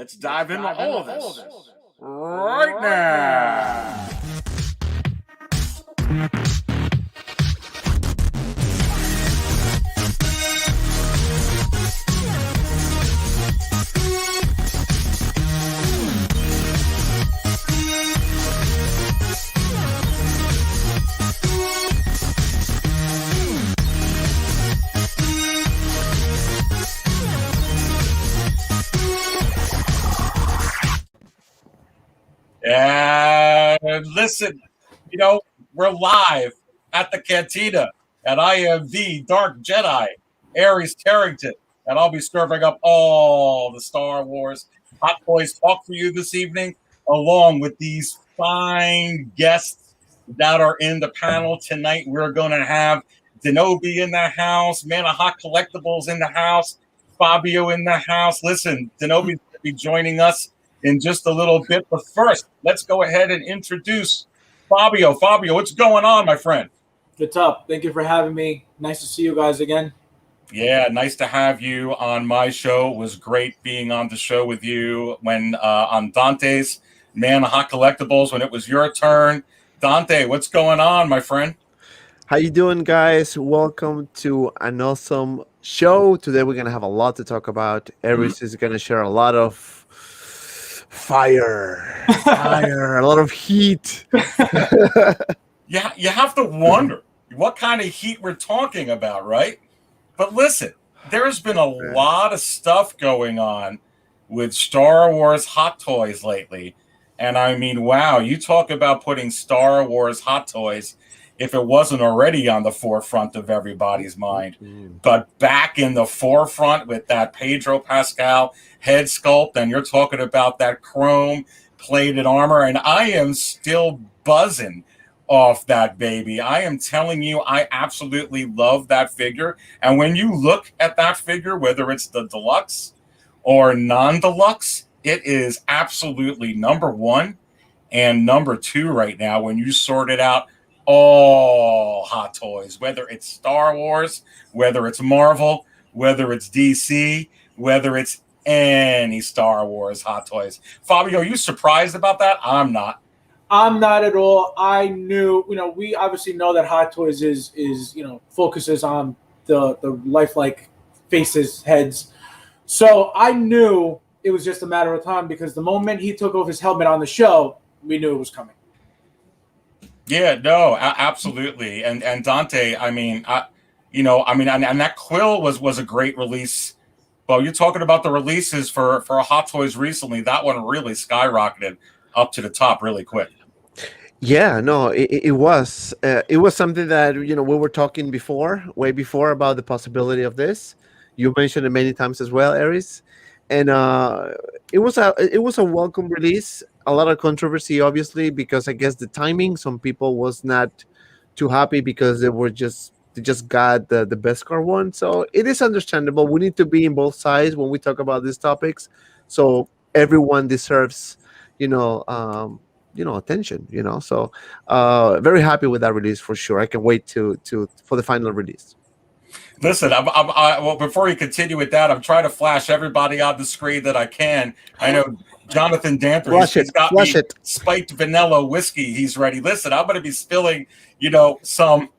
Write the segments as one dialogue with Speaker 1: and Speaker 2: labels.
Speaker 1: Let's dive into all of this right now. And listen, we're live at the Cantina, and I am the Dark Jedi, Aries Carrington, and I'll be serving up all the Star Wars Hot Toys talk for you this evening, along with these fine guests that are in the panel tonight. We're going to have Kenobi in the house, Man of Hot Collectibles in the house, Fabio in the house. Listen, Kenobi's going to be joining us in just a little bit. But first, let's go ahead and introduce Fabio. Fabio, what's going on, my friend?
Speaker 2: What's up? Thank you for having me. Nice to see you guys again.
Speaker 1: Yeah, nice to have you on my show. It was great being on the show with you when on Dante's Man of Hot Collectibles when it was your turn. Dante, what's going on, my friend?
Speaker 3: How you doing, guys? Welcome to an awesome show. Today we're going to have a lot to talk about. Aries is going to share a lot of fire, a lot of heat.
Speaker 1: Yeah, you have to wonder what kind of heat we're talking about, right? But listen, there's been a lot of stuff going on with Star Wars Hot Toys lately. And I mean, wow, you talk about putting Star Wars Hot Toys, if it wasn't already on the forefront of everybody's mind, but back in the forefront with that Pedro Pascal head sculpt, and you're talking about that chrome plated armor, and I am still buzzing off that baby. I am telling you, I absolutely love that figure. And when you look at that figure, whether it's the deluxe or non-deluxe, it is absolutely number one and number two right now when you sort it out. All Hot Toys, whether it's Star Wars, whether it's Marvel, whether it's DC, whether it's any Star Wars Hot Toys. Fabio, are you surprised about that? I'm not.
Speaker 2: I'm not at all. I knew, we obviously know that Hot Toys is focuses on the lifelike faces, heads. So I knew it was just a matter of time because the moment he took off his helmet on the show, we knew it was coming.
Speaker 1: Yeah, no, absolutely. And Dante, and that Kuiil was a great release. Well, you're talking about the releases for Hot Toys recently. That one really skyrocketed up to the top really quick.
Speaker 3: Yeah, no, it was something that we were talking way before about the possibility of this. You mentioned it many times as well, Aries, and it was a welcome release. A lot of controversy, obviously, because I guess the timing. Some people was not too happy because they just got the Beskar one. So it is understandable. We need to be in both sides when we talk about these topics. So everyone deserves, attention. So very happy with that release for sure. I can wait for the final release.
Speaker 1: Listen, well, before you continue with that, I'm trying to flash everybody on the screen that I can. I know Jonathan Danter, he's got me spiked vanilla whiskey. He's ready. Listen, I'm going to be spilling, some.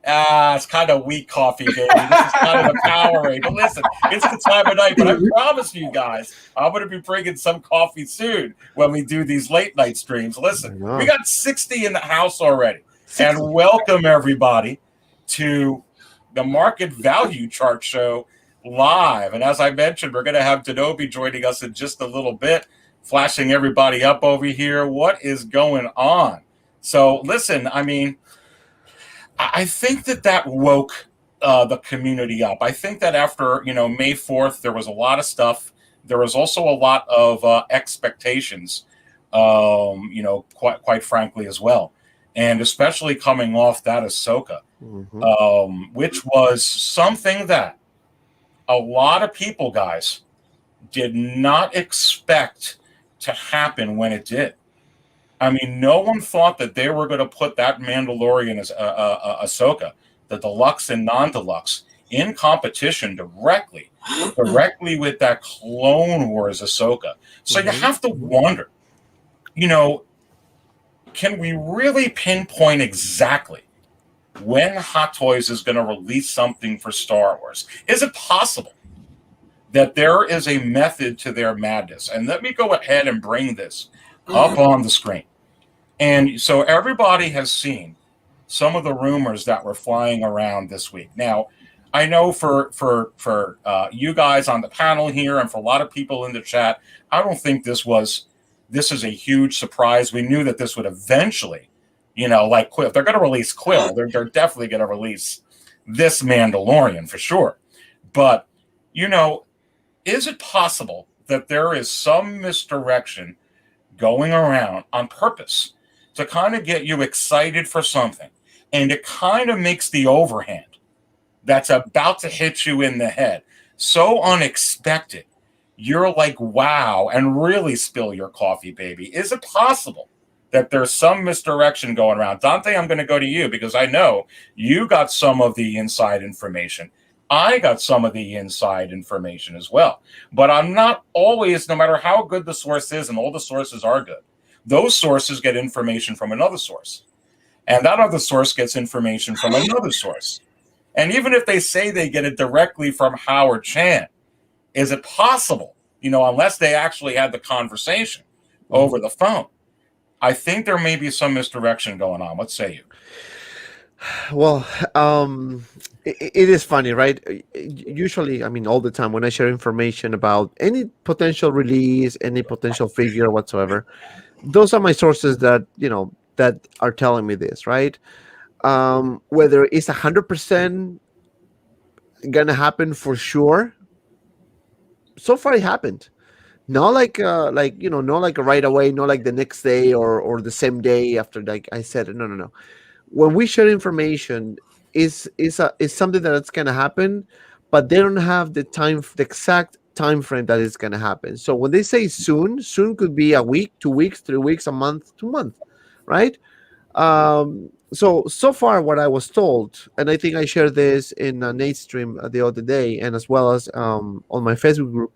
Speaker 1: It's kind of weak coffee, baby. This is kind of the Powerade. But listen, it's the time of night. But I promise you guys, I'm going to be bringing some coffee soon when we do these late night streams. Listen, we got 60 in the house already. 60. And welcome everybody to the Market Value Chart Show live. And as I mentioned, we're going to have Kenobi joining us in just a little bit, flashing everybody up over here. What is going on? So listen, I think that woke the community up. I think that after, May 4th, there was a lot of stuff. There was also a lot of expectations, quite frankly as well. And especially coming off that Ahsoka, which was something that a lot of people, guys, did not expect to happen when it did. No one thought that they were going to put that Mandalorian as Ahsoka, the deluxe and non-deluxe, in competition directly with that Clone Wars Ahsoka. So you have to wonder, can we really pinpoint exactly when Hot Toys is going to release something for Star Wars? Is it possible that there is a method to their madness? And let me go ahead and bring this up on the screen. And so everybody has seen some of the rumors that were flying around this week. Now, I know for you guys on the panel here and for a lot of people in the chat, I don't think this is a huge surprise. We knew that this would eventually, like Kuiil, if they're going to release Kuiil, they're definitely going to release this Mandalorian for sure. But, is it possible that there is some misdirection going around on purpose to kind of get you excited for something? And it kind of makes the overhand that's about to hit you in the head so unexpected. You're like, wow, and really spill your coffee, baby. Is it possible that there's some misdirection going around? Dante, I'm going to go to you because I know you got some of the inside information. I got some of the inside information as well. But I'm not always, no matter how good the source is, and all the sources are good, those sources get information from another source. And that other source gets information from another source. And even if they say they get it directly from Howard Chan, is it possible, unless they actually had the conversation over the phone? I think there may be some misdirection going on. What say you?
Speaker 3: Well, it is funny, right? Usually, all the time when I share information about any potential release, any potential figure whatsoever, those are my sources that, that are telling me this, right? Whether it's 100% gonna happen for sure. So far, it happened. Not like not like right away, not like the next day or the same day after. Like I said, no. When we share information, is something that's gonna happen, but they don't have the exact time frame that it's gonna happen. So when they say soon could be a week, 2 weeks, 3 weeks, a month, 2 months, right? So far what I was told, and I think I shared this in Nate's stream the other day, and as well as on my Facebook group,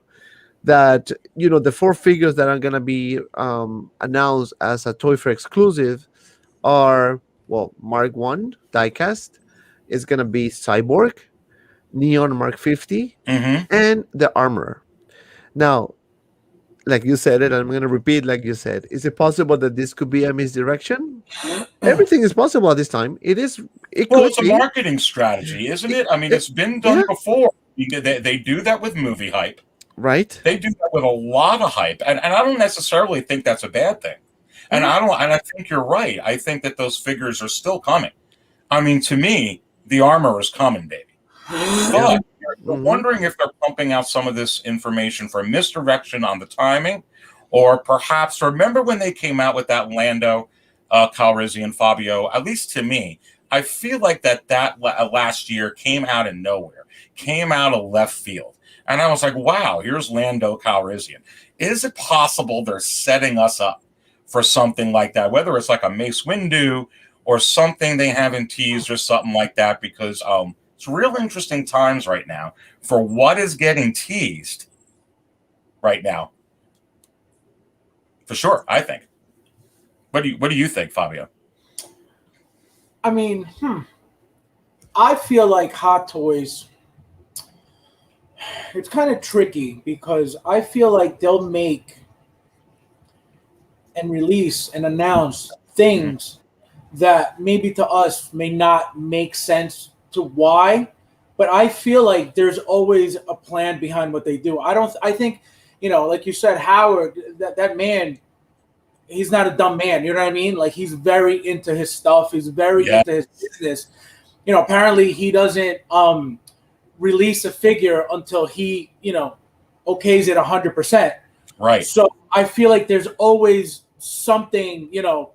Speaker 3: that the 4 figures that are going to be announced as a Toy Fair exclusive are, well, Mark 1 diecast is going to be Cyborg, Neon Mark 50, and the Armorer. Now, like you said it, I'm going to repeat like you said. Is it possible that this could be a misdirection? Everything is possible at this time. It's
Speaker 1: a marketing strategy, isn't it? It's been done before. They do that with movie hype.
Speaker 3: Right.
Speaker 1: They do that with a lot of hype. And I don't necessarily think that's a bad thing. And I think you're right. I think that those figures are still coming. To me, the Armor is coming, baby. But you're wondering if they're pumping out some of this information for misdirection on the timing, or perhaps remember when they came out with that Lando Calrissian Fabio. At least to me, I feel like that last year came out of nowhere, came out of left field, and I was like, wow, here's Lando Calrissian. Is it possible they're setting us up for something like that? Whether it's like a Mace Windu or something they haven't teased or something like that, because it's real interesting times right now for what is getting teased right now. For sure, I think. What do you think, Fabio?
Speaker 2: I feel like Hot Toys, it's kind of tricky because I feel like they'll make and release and announce things that maybe to us may not make sense to why, but I feel like there's always a plan behind what they do. I think, like you said, Howard, that man, he's not a dumb man. You know what I mean? Like, he's very into his stuff. He's very into his business. Apparently he doesn't release a figure until he, okays it 100%.
Speaker 1: Right.
Speaker 2: So I feel like there's always something,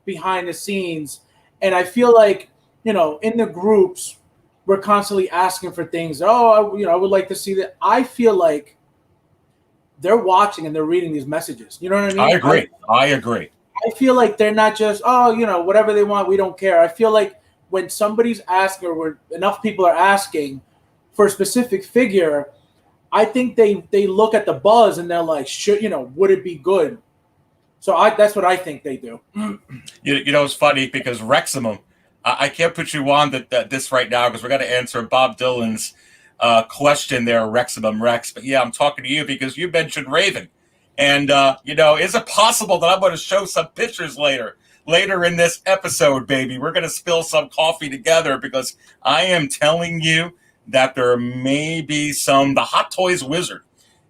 Speaker 2: behind the scenes. And I feel like, in the groups, we're constantly asking for things. Oh, I would like to see that. I feel like they're watching and they're reading these messages. You know what I mean?
Speaker 1: I agree.
Speaker 2: I feel like they're not just, whatever they want, we don't care. I feel like when somebody's asking, or when enough people are asking for a specific figure, I think they look at the buzz and they're like, would it be good? So that's what I think they do.
Speaker 1: You know, it's funny because Reximum, I can't put you on this right now because we're going to answer Bob Dylan's question there, Reximum Rex. But yeah, I'm talking to you because you mentioned Raven. And, is it possible that I'm going to show some pictures later in this episode, baby? We're going to spill some coffee together because I am telling you that there may be the Hot Toys Wizard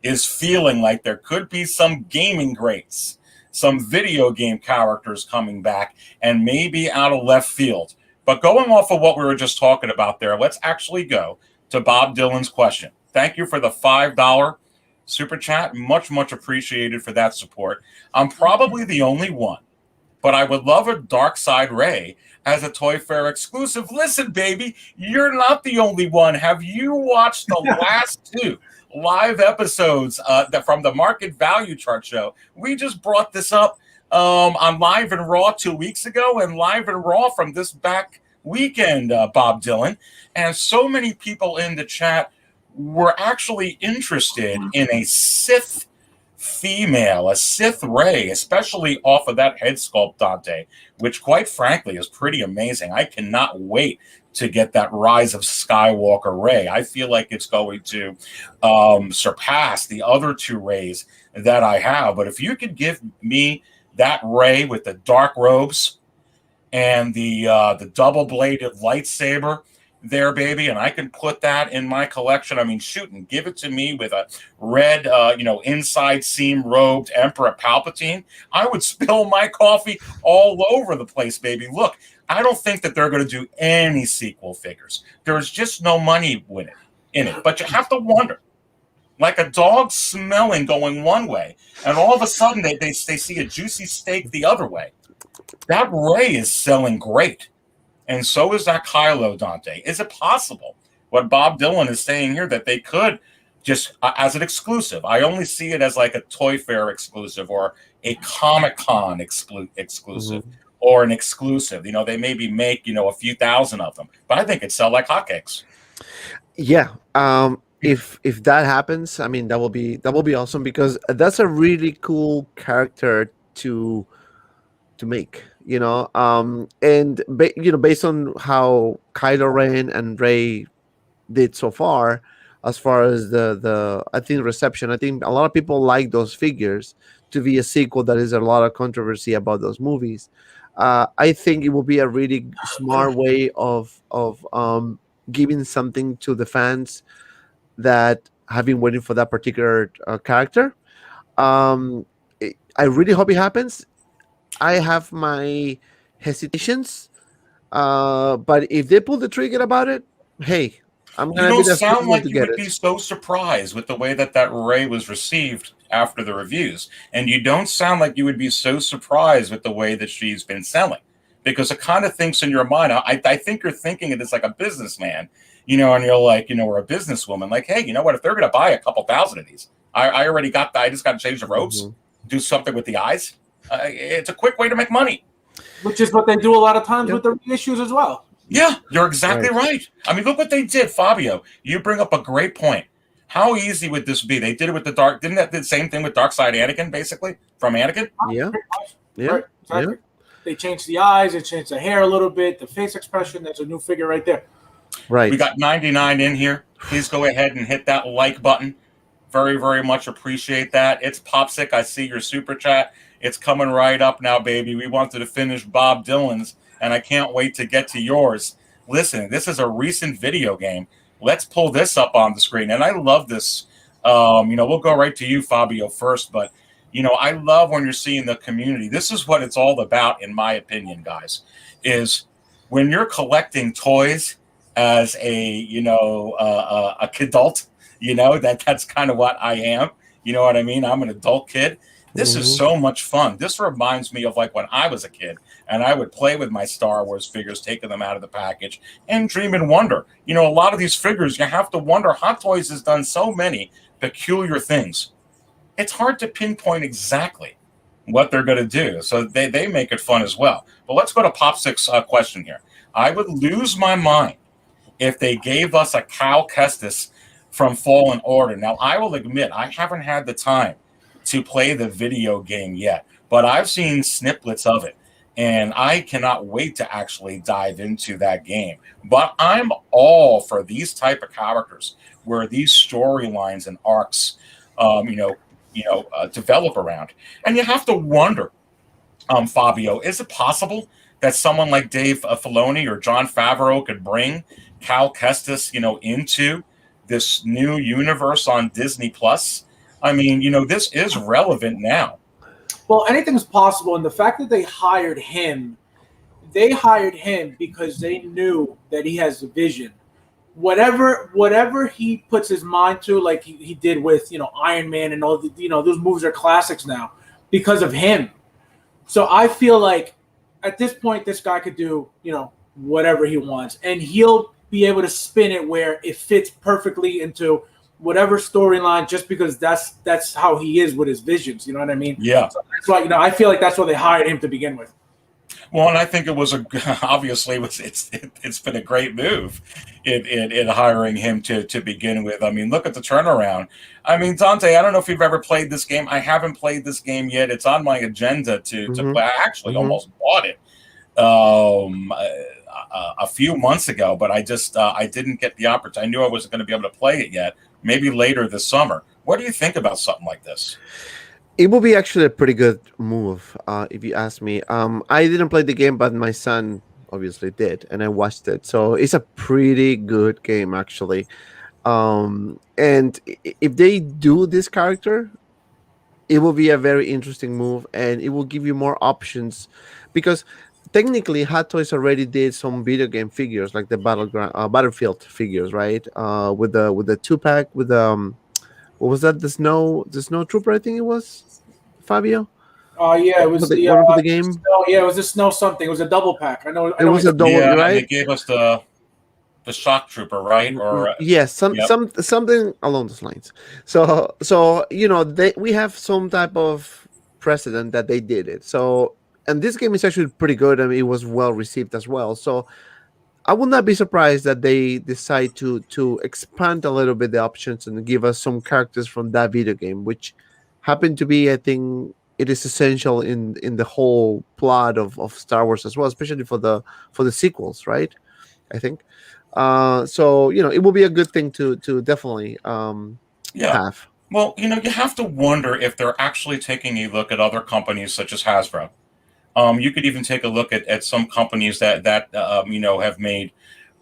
Speaker 1: is feeling like there could be some gaming greats, some video game characters coming back, and maybe out of left field. But going off of what we were just talking about there, let's actually go to Bob Dylan's question. Thank you for the $5 super chat. Much, much appreciated for that support. I'm probably the only one, but I would love a Darkside Rey as a Toy Fair exclusive. Listen, baby, you're not the only one. Have you watched the last 2 live episodes from the Market Value Chart show? We just brought this up on Live and Raw 2 weeks ago and Live and Raw from this back weekend, Bob Dylan. And so many people in the chat were actually interested in a Sith female, a Sith Rey, especially off of that head sculpt, Dante, which quite frankly is pretty amazing. I cannot wait to get that Rise of Skywalker Rey. I feel like it's going to surpass the other 2 Reys that I have. But if you could give me that Rey with the dark robes and the double-bladed lightsaber there, baby, and I can put that in my collection. I mean, shoot, and give it to me with a red, inside seam robed Emperor Palpatine. I would spill my coffee all over the place, baby. Look, I don't think that they're going to do any sequel figures. There's just no money in it. But you have to wonder, like a dog smelling going one way, and all of a sudden they see a juicy steak the other way. That Rey is selling great. And so is that Kylo, Dante. Is it possible, what Bob Dylan is saying here, that they could just, as an exclusive, I only see it as like a Toy Fair exclusive or a Comic-Con exclusive or an exclusive. They maybe make, a few thousand of them. But I think it'd sell like hotcakes.
Speaker 3: Yeah. If that happens, I mean, that will be awesome because that's a really cool character to make. And based on how Kylo Ren and Rey did so far, as far as the I think reception, I think a lot of people like those figures to be a sequel. That is a lot of controversy about those movies. I think it will be a really smart way of giving something to the fans that have been waiting for that particular character. I really hope it happens. I have my hesitations, but if they pull the trigger about it, hey, I'm gonna be the
Speaker 1: sound like
Speaker 3: to
Speaker 1: you
Speaker 3: get
Speaker 1: would
Speaker 3: it.
Speaker 1: be so surprised with the way that Rey was received after the reviews, and you don't sound like you would be so surprised with the way that she's been selling, because it kind of thinks in your mind. I think you're thinking it as like a businessman, and you're like, or a businesswoman, like, hey, you know what? If they're gonna buy a couple thousand of these, I already got I just got to change the robes, do something with the eyes. It's a quick way to make money.
Speaker 2: Which is what they do a lot of times with the reissues as well.
Speaker 1: Yeah, you're exactly right. I mean, look what they did, Fabio. You bring up a great point. How easy would this be? They did it with the dark. Didn't that do the same thing with Darkside Anakin, basically, from Anakin?
Speaker 3: Yeah.
Speaker 2: Right, exactly. They changed the eyes. They changed the hair a little bit. The face expression. There's a new figure right there.
Speaker 3: Right.
Speaker 1: We got 99 in here. Please go ahead and hit that like button. Very, very much appreciate that. It's Popsick. I see your super chat. It's coming right up now, baby. We wanted to finish Bob Dylan's, and I can't wait to get to yours. Listen, this is a recent video game. Let's pull this up on the screen. And I love this. We'll go right to you, Fabio, first. But, I love when you're seeing the community. This is what it's all about, in my opinion, guys, is when you're collecting toys as a kidult, that's kind of what I am. You know what I mean? I'm an adult kid. This is so much fun. This reminds me of like when I was a kid and I would play with my Star Wars figures, taking them out of the package and dream and wonder. A lot of these figures, you have to wonder. Hot Toys has done so many peculiar things. It's hard to pinpoint exactly what they're going to do. So they make it fun as well. But let's go to Popsick's question here. I would lose my mind if they gave us a Cal Kestis from Fallen Order. Now, I will admit, I haven't had the time to play the video game yet, but I've seen snippets of it, and I cannot wait to actually dive into that game. But I'm all for these type of characters where these storylines and arcs, develop around. And you have to wonder, Fabio, is it possible that someone like Dave Filoni or Jon Favreau could bring Cal Kestis, into this new universe on Disney Plus? I mean, this is relevant now.
Speaker 2: Well, anything's possible, and the fact that they hired him because they knew that he has a vision. Whatever he puts his mind to, like he did with Iron Man and all the those movies are classics now because of him. So I feel like at this point, this guy could do whatever he wants, and he'll be able to spin it where it fits perfectly into whatever storyline, just because that's how he is with his visions. You know what I mean?
Speaker 1: Yeah.
Speaker 2: So that's why I feel like that's why they hired him to begin with.
Speaker 1: Well, and I think it was it's been a great move in hiring him to begin with. I mean, look at the turnaround. I mean, Dante, I don't know if you've ever played this game. I haven't played this game yet. It's on my agenda to play. I actually almost bought it a few months ago, but I just I didn't get the opportunity. I knew I wasn't going to be able to play it yet. Maybe later this summer. What do you think about something like this?
Speaker 3: It will be actually a pretty good move, if you ask me. I didn't play the game, but my son obviously did, and I watched it. So it's a pretty good game, actually. And if they do this character, it will be a very interesting move, and it will give you more options, because technically Hot Toys already did some video game figures, like the Battlefield figures, right? With the 2-pack with what was that? The snow trooper, I think it was, Fabio.
Speaker 2: Yeah, it was
Speaker 3: the game.
Speaker 2: It was a snow something. It was a double pack. I know
Speaker 3: it was a double, right?
Speaker 1: They gave us the shock trooper, right? Or
Speaker 3: yes, something along those lines. So we have some type of precedent that they did it. So, and this game is actually pretty good. I mean, it was well received as well. So I would not be surprised that they decide to expand a little bit the options and give us some characters from that video game, which happen to be, I think, it is essential in the whole plot of Star Wars as well, especially for the sequels, right? I think. So it will be a good thing to definitely have.
Speaker 1: Well, you have to wonder if they're actually taking a look at other companies such as Hasbro. You could even take a look at some companies that have made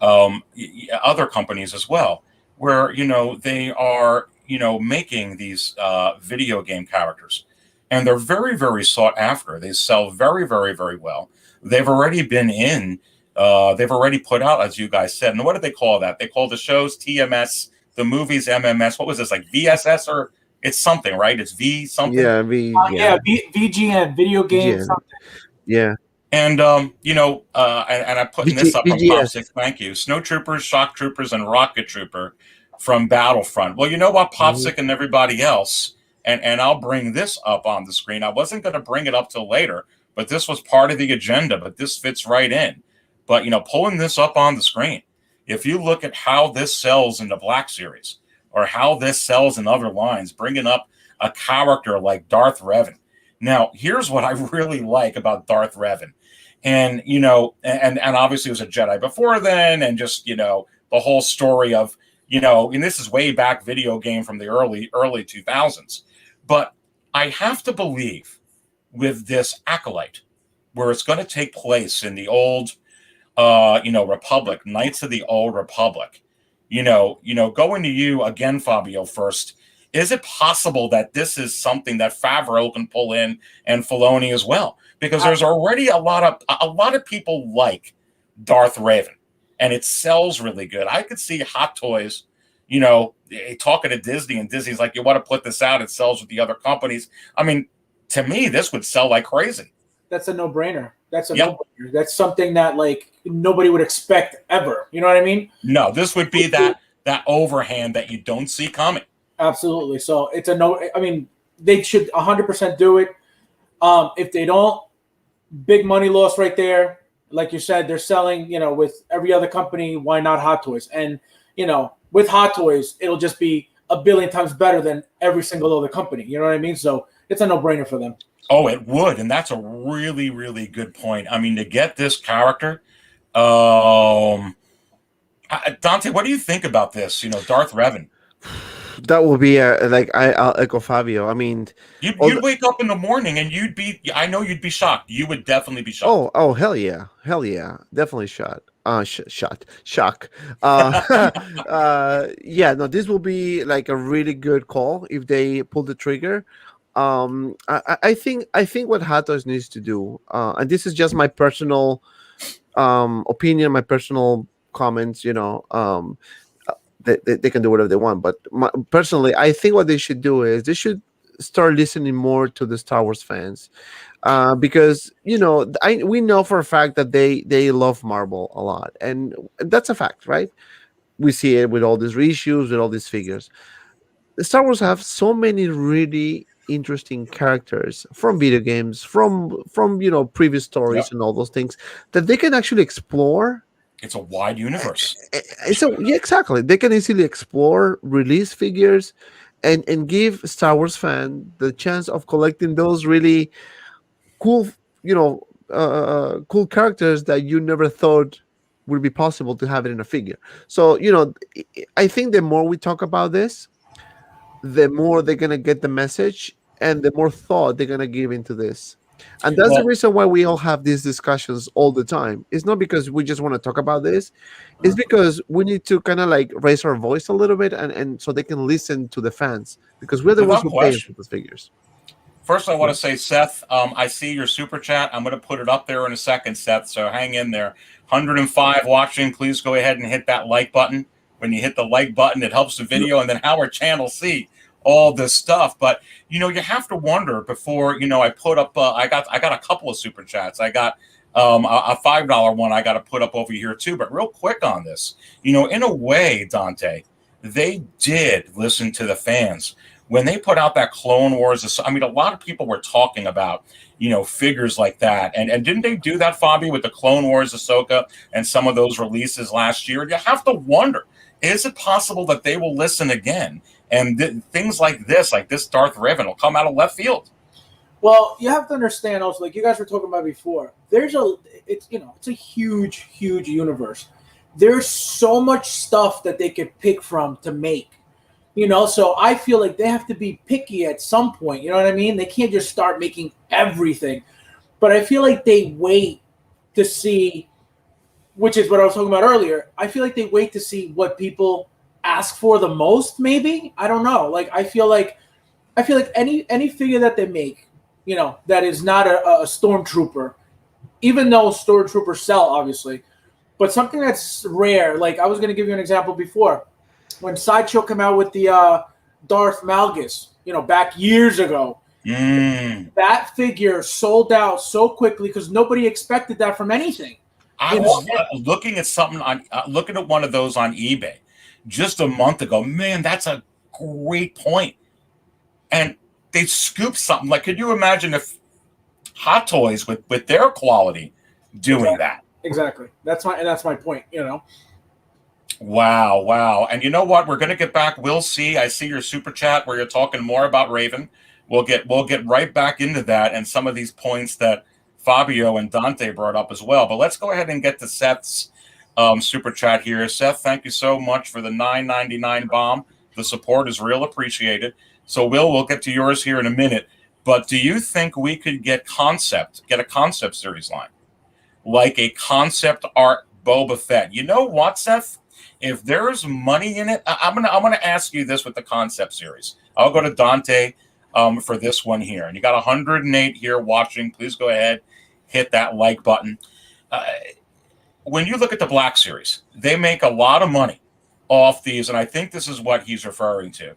Speaker 1: other companies as well, where they are making these video game characters, and they're very, very sought after. They sell very, very, very well. They've already been in. They've already put out, as you guys said. And what do they call that? They call the shows TMS, the movies MMS. What was this, like VSS, or it's something, right? It's V something.
Speaker 3: Yeah,
Speaker 2: VGN, video game
Speaker 3: VGN.
Speaker 2: something.
Speaker 3: Yeah.
Speaker 1: And and I'm putting this up from Pop6. Thank you. Snow Troopers, Shock Troopers, and Rocket Trooper from Battlefront. Well, you know what, Pop6 and everybody else, and I'll bring this up on the screen. I wasn't going to bring it up till later, but this was part of the agenda. But this fits right in. But pulling this up on the screen, if you look at how this sells in the Black Series, or how this sells in other lines, bringing up a character like Darth Revan. Now, here's what I really like about Darth Revan. And, and obviously it was a Jedi before then, and just, the whole story of, and this is way back video game from the early 2000s. But I have to believe with this Acolyte, where it's going to take place in the old, Republic, Knights of the Old Republic, going to you again, Fabio, first. Is it possible that this is something that Favreau can pull in and Filoni as well? Because there's already a lot of people like Darth Revan, and it sells really good. I could see Hot Toys, talking to Disney, and Disney's like, you want to put this out? It sells with the other companies. I mean, to me, this would sell like crazy.
Speaker 2: That's a no-brainer. No-brainer. That's something that nobody would expect ever. You know what I mean?
Speaker 1: No, this would be that overhand that you don't see coming.
Speaker 2: Absolutely. So it's a no. I mean, they should 100% do it. If they don't, big money loss right there. Like you said, they're selling, with every other company, why not Hot Toys? And, with Hot Toys, it'll just be a billion times better than every single other company. You know what I mean? So it's a no-brainer for them.
Speaker 1: Oh, it would. And that's a really, really good point. I mean, to get this character, Dante, what do you think about this? Darth Revan.
Speaker 3: That will be I'll echo Fabio. I mean,
Speaker 1: you'd wake up in the morning and I know you'd be shocked. You would definitely be shocked.
Speaker 3: Oh, hell yeah, definitely shock. Yeah, no, this will be like a really good call if they pull the trigger. I think what Hatos needs to do, and this is just my personal opinion, my personal comments. They can do whatever they want, but personally, I think what they should do is they should start listening more to the Star Wars fans, because we know for a fact that they love Marvel a lot, and that's a fact, right? We see it with all these reissues, with all these figures. The Star Wars have so many really interesting characters from video games, from previous stories, and all those things that they can actually explore.
Speaker 1: It's a wide universe.
Speaker 3: Exactly. They can easily explore, release figures, and give Star Wars fan the chance of collecting those really cool, cool characters that you never thought would be possible to have it in a figure. So, I think the more we talk about this, the more they're gonna get the message, and the more thought they're gonna give into this. And that's the reason why we all have these discussions all the time. It's not because we just want to talk about this. It's because we need to kind of like raise our voice a little bit, and so they can listen to the fans, because we're the ones who pay for those figures.
Speaker 1: First, I want to say, Seth, I see your super chat. I'm going to put it up there in a second, Seth, so hang in there. 105 watching. Please go ahead and hit that like button. When you hit the like button, it helps the video, and then our channel see all this stuff. But you have to wonder before I put up I got a couple of super chats. I got a $5 one I got to put up over here too. But real quick on this, in a way, Dante, they did listen to the fans when they put out that Clone Wars. I mean, a lot of people were talking about figures like that, and didn't they do that, Fabi, with the Clone Wars Ahsoka and some of those releases last year? You have to wonder, is it possible that they will listen again? And things like this Darth Revan will come out of left field.
Speaker 2: Well, you have to understand also, like you guys were talking about before, it's a huge, huge universe. There's so much stuff that they could pick from to make, so I feel like they have to be picky at some point. You know what I mean? They can't just start making everything. But I feel like they wait to see, which is what I was talking about earlier. I feel like they wait to see what people ask for the most, maybe. I don't know. Like I feel like any figure that they make, that is not a stormtrooper, even though stormtroopers sell, obviously, but something that's rare. Like I was going to give you an example before, when Sideshow came out with the Darth Malgus, back years ago. That figure sold out so quickly because nobody expected that from anything.
Speaker 1: I was looking at looking at one of those on eBay just a month ago. Man, that's a great point. And they scooped something. Like, could you imagine if Hot Toys with their quality doing that?
Speaker 2: Exactly. That's my point,
Speaker 1: Wow. And you know what? We're going to get back. We'll see. I see your super chat where you're talking more about Raven. We'll get right back into that and some of these points that Fabio and Dante brought up as well. But let's go ahead and get to Seth's super chat here. Seth, thank you so much for the $9.99 bomb. The support is real appreciated. So we'll get to yours here in a minute. But do you think we could get a concept series line, like a concept art Boba Fett? You know what, Seth? If there's money in it, I'm gonna ask you this with the concept series. I'll go to Dante for this one here, and you got 108 here watching. Please go ahead, hit that like button. When you look at the Black Series, they make a lot of money off these, and I think this is what he's referring to.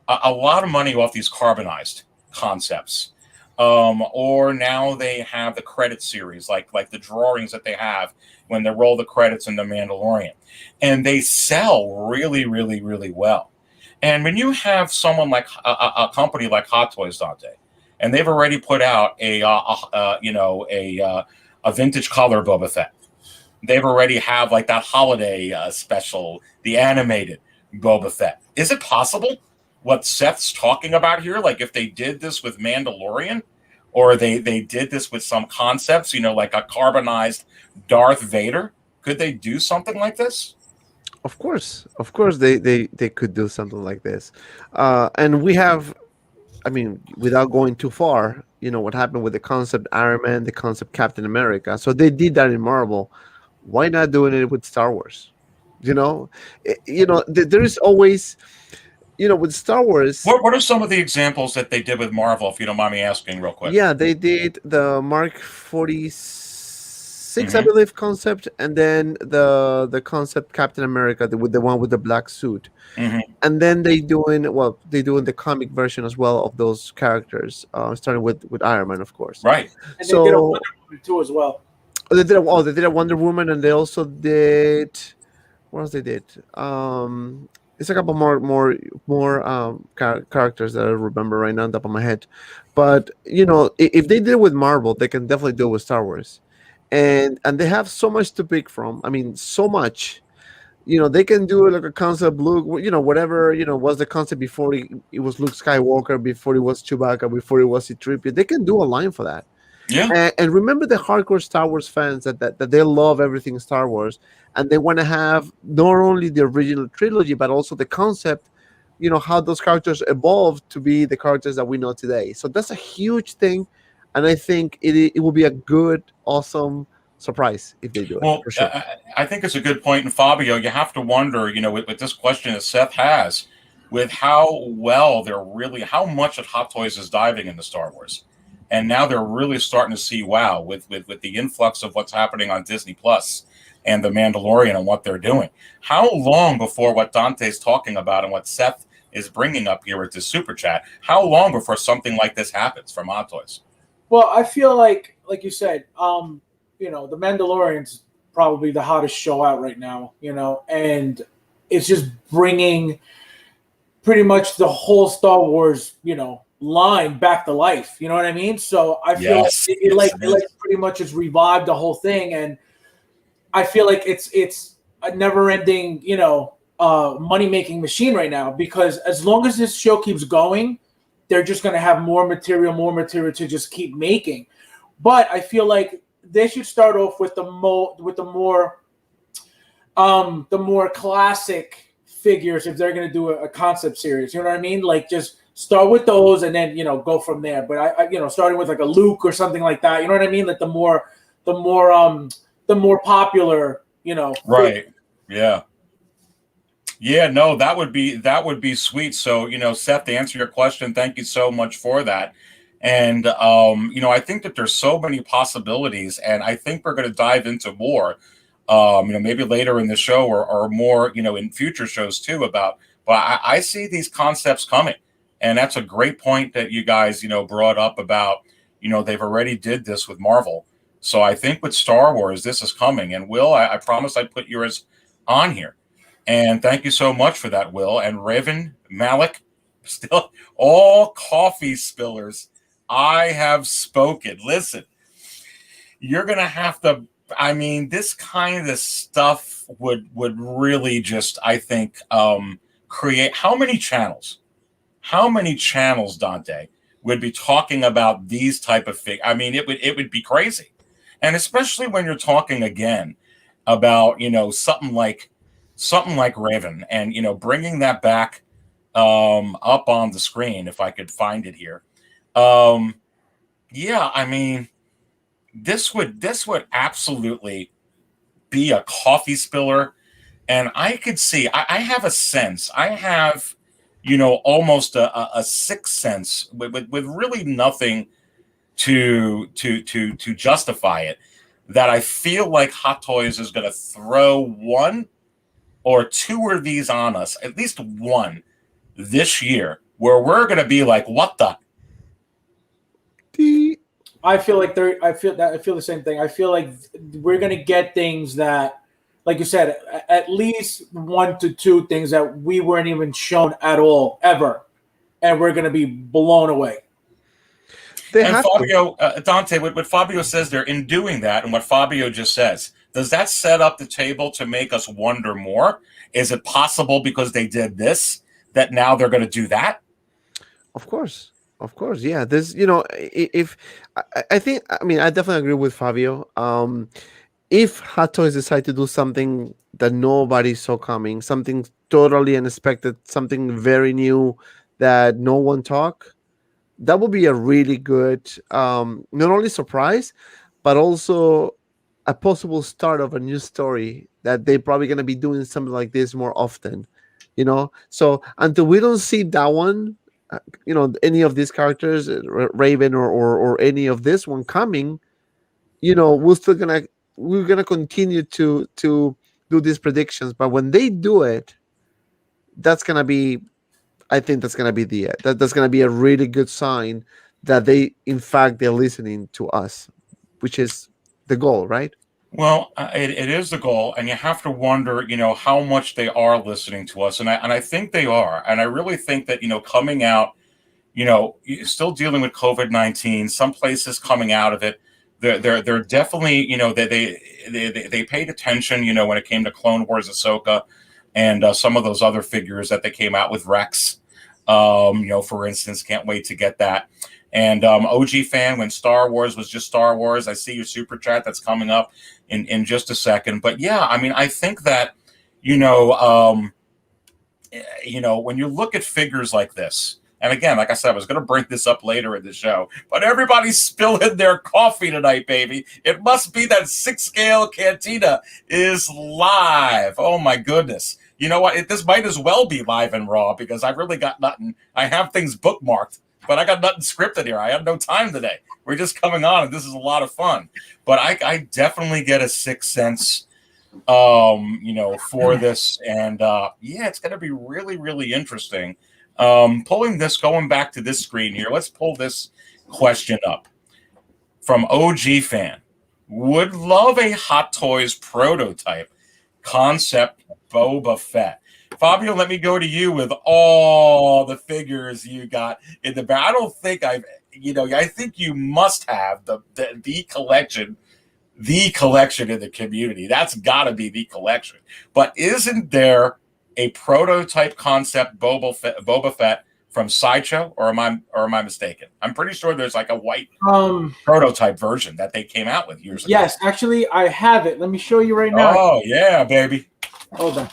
Speaker 1: A lot of money off these carbonized concepts. Or now they have the credit series, like the drawings that they have when they roll the credits in The Mandalorian. And they sell really, really, really well. And when you have someone like a company like Hot Toys, Dante, and they've already put out a a vintage color Boba Fett. They've already have like that holiday special, the animated Boba Fett. Is it possible what Seth's talking about here? Like if they did this with Mandalorian, or they did this with some concepts, like a carbonized Darth Vader, could they do something like this?
Speaker 3: Of course, they could do something like this, and we have. I mean, without going too far, what happened with the concept Iron Man, the concept Captain America. So they did that in Marvel. Why not doing it with Star Wars? There is always, with Star Wars.
Speaker 1: What are some of the examples that they did with Marvel, if you don't mind me asking real quick?
Speaker 3: Yeah, they did the Mark 46, I believe, concept, and then the concept Captain America, with the one with the black suit. And then they doing the comic version as well of those characters, starting with Iron Man, of course.
Speaker 1: Right.
Speaker 2: And they did a Wonder Woman too as well.
Speaker 3: They did a Wonder Woman, and they also did what else they did. It's a couple more characters that I remember right now on top of my head. But if they did it with Marvel, they can definitely do it with Star Wars, and they have so much to pick from. I mean, so much. They can do like a concept Luke, whatever, was the concept before it was Luke Skywalker, before it was Chewbacca, before it was C-3PO. They can do a line for that.
Speaker 1: Yeah.
Speaker 3: And remember the hardcore Star Wars fans that they love everything Star Wars, and they want to have not only the original trilogy, but also the concept, how those characters evolved to be the characters that we know today. So that's a huge thing. And I think it will be a good, awesome surprise if they do it.
Speaker 1: Well,
Speaker 3: for sure.
Speaker 1: I think it's a good point. And Fabio, you have to wonder, with this question that Seth has, with how much of Hot Toys is diving into Star Wars. And now they're really starting to see, wow, with the influx of what's happening on Disney Plus and The Mandalorian and what they're doing. How long before what Dante's talking about and what Seth is bringing up here with this super chat, how long before something like this happens from Hot Toys?
Speaker 2: Well, I feel like you said, The Mandalorian's probably the hottest show out right now, and it's just bringing pretty much the whole Star Wars, line back to life. You know what I mean? So I feel like it pretty much has revived the whole thing, and I feel like it's a never-ending, money-making machine right now, because as long as this show keeps going, they're just going to have more material to just keep making. But I feel like they should start off with the more classic figures if they're going to do a concept series. You know what I mean? Like just start with those and then go from there. But I starting with like a Luke or something like that. You know what I mean? Like the more popular.
Speaker 1: Right. Yeah. Yeah, no, that would be sweet. So, Seth, to answer your question, thank you so much for that. And, I think that there's so many possibilities, and I think we're going to dive into more, maybe later in the show or more, in future shows too but I see these concepts coming. And that's a great point that you guys, brought up about, they've already did this with Marvel. So I think with Star Wars, this is coming. And Will, I promise I'd put yours on here. And thank you so much for that, Will. And Raven, Malik, still all coffee spillers. I have spoken. Listen, you're going to have to, this kind of stuff would really just, I think, create, how many channels, Dante, would be talking about these type of things? It would be crazy. And especially when you're talking again about, something like Raven and, bringing that back up on the screen, if I could find it here. This would absolutely be a coffee spiller. And I could see, I have a sense, I have, almost a sixth sense with really nothing to justify it, that I feel like Hot Toys is going to throw one or two of these on us, at least one this year, where we're going to be like, what the?
Speaker 2: I feel the same thing. I feel like we're going to get things that, like you said, at least 1 to 2 things that we weren't even shown at all, ever. And we're going to be blown away.
Speaker 3: They
Speaker 1: And
Speaker 3: have to.
Speaker 1: Fabio, Dante, what Fabio says there, in doing that, and what Fabio just says, does that set up the table to make us wonder more? Is it possible because they did this that now they're going to do that?
Speaker 3: Of course, yeah. This, if I think, I mean, I definitely agree with Fabio. If Hot Toys decide to do something that nobody saw coming, something totally unexpected, something very new that no one talked, that would be a really good, not only surprise, but also a possible start of a new story that they're probably going to be doing something like this more often. So until we don't see that one, any of these characters, Raven or any of this one coming, we're gonna continue to do these predictions. But when they do it, that's gonna be, I think that's gonna be that's gonna be a really good sign that they're listening to us, which is the goal, right?
Speaker 1: Well, it is the goal, and you have to wonder, how much they are listening to us, and I think they are, and I really think that coming out, still dealing with COVID-19, some places coming out of it, they're definitely, they paid attention, when it came to Clone Wars, Ahsoka, and some of those other figures that they came out with, Rex, for instance, can't wait to get that. And OG fan, when Star Wars was just Star Wars, I see your super chat that's coming up in just a second. But yeah, I mean, I think that, when you look at figures like this, and again, like I said, I was going to bring this up later in the show, but everybody's spilling their coffee tonight, baby. It must be that 6-scale Cantina is live. Oh my goodness. You know what? This might as well be live and raw because I've really got nothing. I have things bookmarked, but I got nothing scripted here. I have no time today. We're just coming on, and this is a lot of fun. But I definitely get a sixth sense, for this. And yeah, it's going to be really, really interesting. Going back to this screen here, let's pull this question up from OG fan. Would love a Hot Toys prototype concept Boba Fett. Fabio, let me go to you with all the figures you got in the back. I don't think I think you must have the collection in the community. That's got to be the collection. But isn't there a prototype concept Boba Fett from Sideshow, or am I mistaken? I'm pretty sure there's like a white prototype version that they came out with years ago.
Speaker 2: Yes, actually, I have it. Let me show you right now.
Speaker 1: Oh yeah, baby.
Speaker 2: Hold on.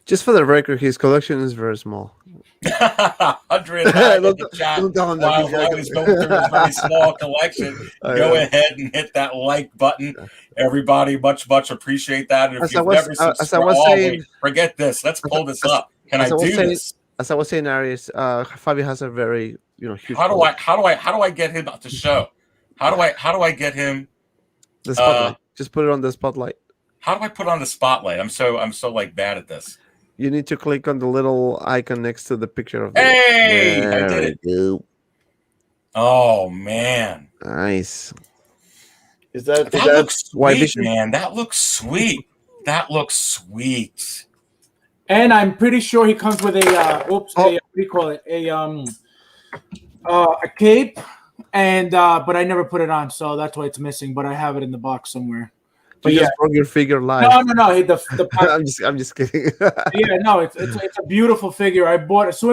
Speaker 1: Just
Speaker 3: for the record, his collection is very small.
Speaker 1: 100 in the chat. While he's going through his very small collection, go ahead and hit that like button. Everybody, much appreciate that. And if you've never subscribed, forget this. Let's pull this up. Can I do this?
Speaker 3: As I was saying, Aries, Fabio has a very huge.
Speaker 1: How do I get him to show? How do I get him?
Speaker 3: The spotlight. Just put it on the spotlight.
Speaker 1: How do I put on the spotlight? I'm so like bad at this.
Speaker 3: You need to click on the little icon next to the picture of.
Speaker 1: Hey, I did it. Oh man,
Speaker 3: nice.
Speaker 1: That looks sweet, man? That looks sweet. That looks sweet.
Speaker 2: And I'm pretty sure he comes with what do you call it? A cape, and but I never put it on, so that's why it's missing. But I have it in the box somewhere.
Speaker 3: But just broke your figure live.
Speaker 2: No.
Speaker 3: I'm just kidding.
Speaker 2: Yeah, no, it's a beautiful figure. I bought it as soon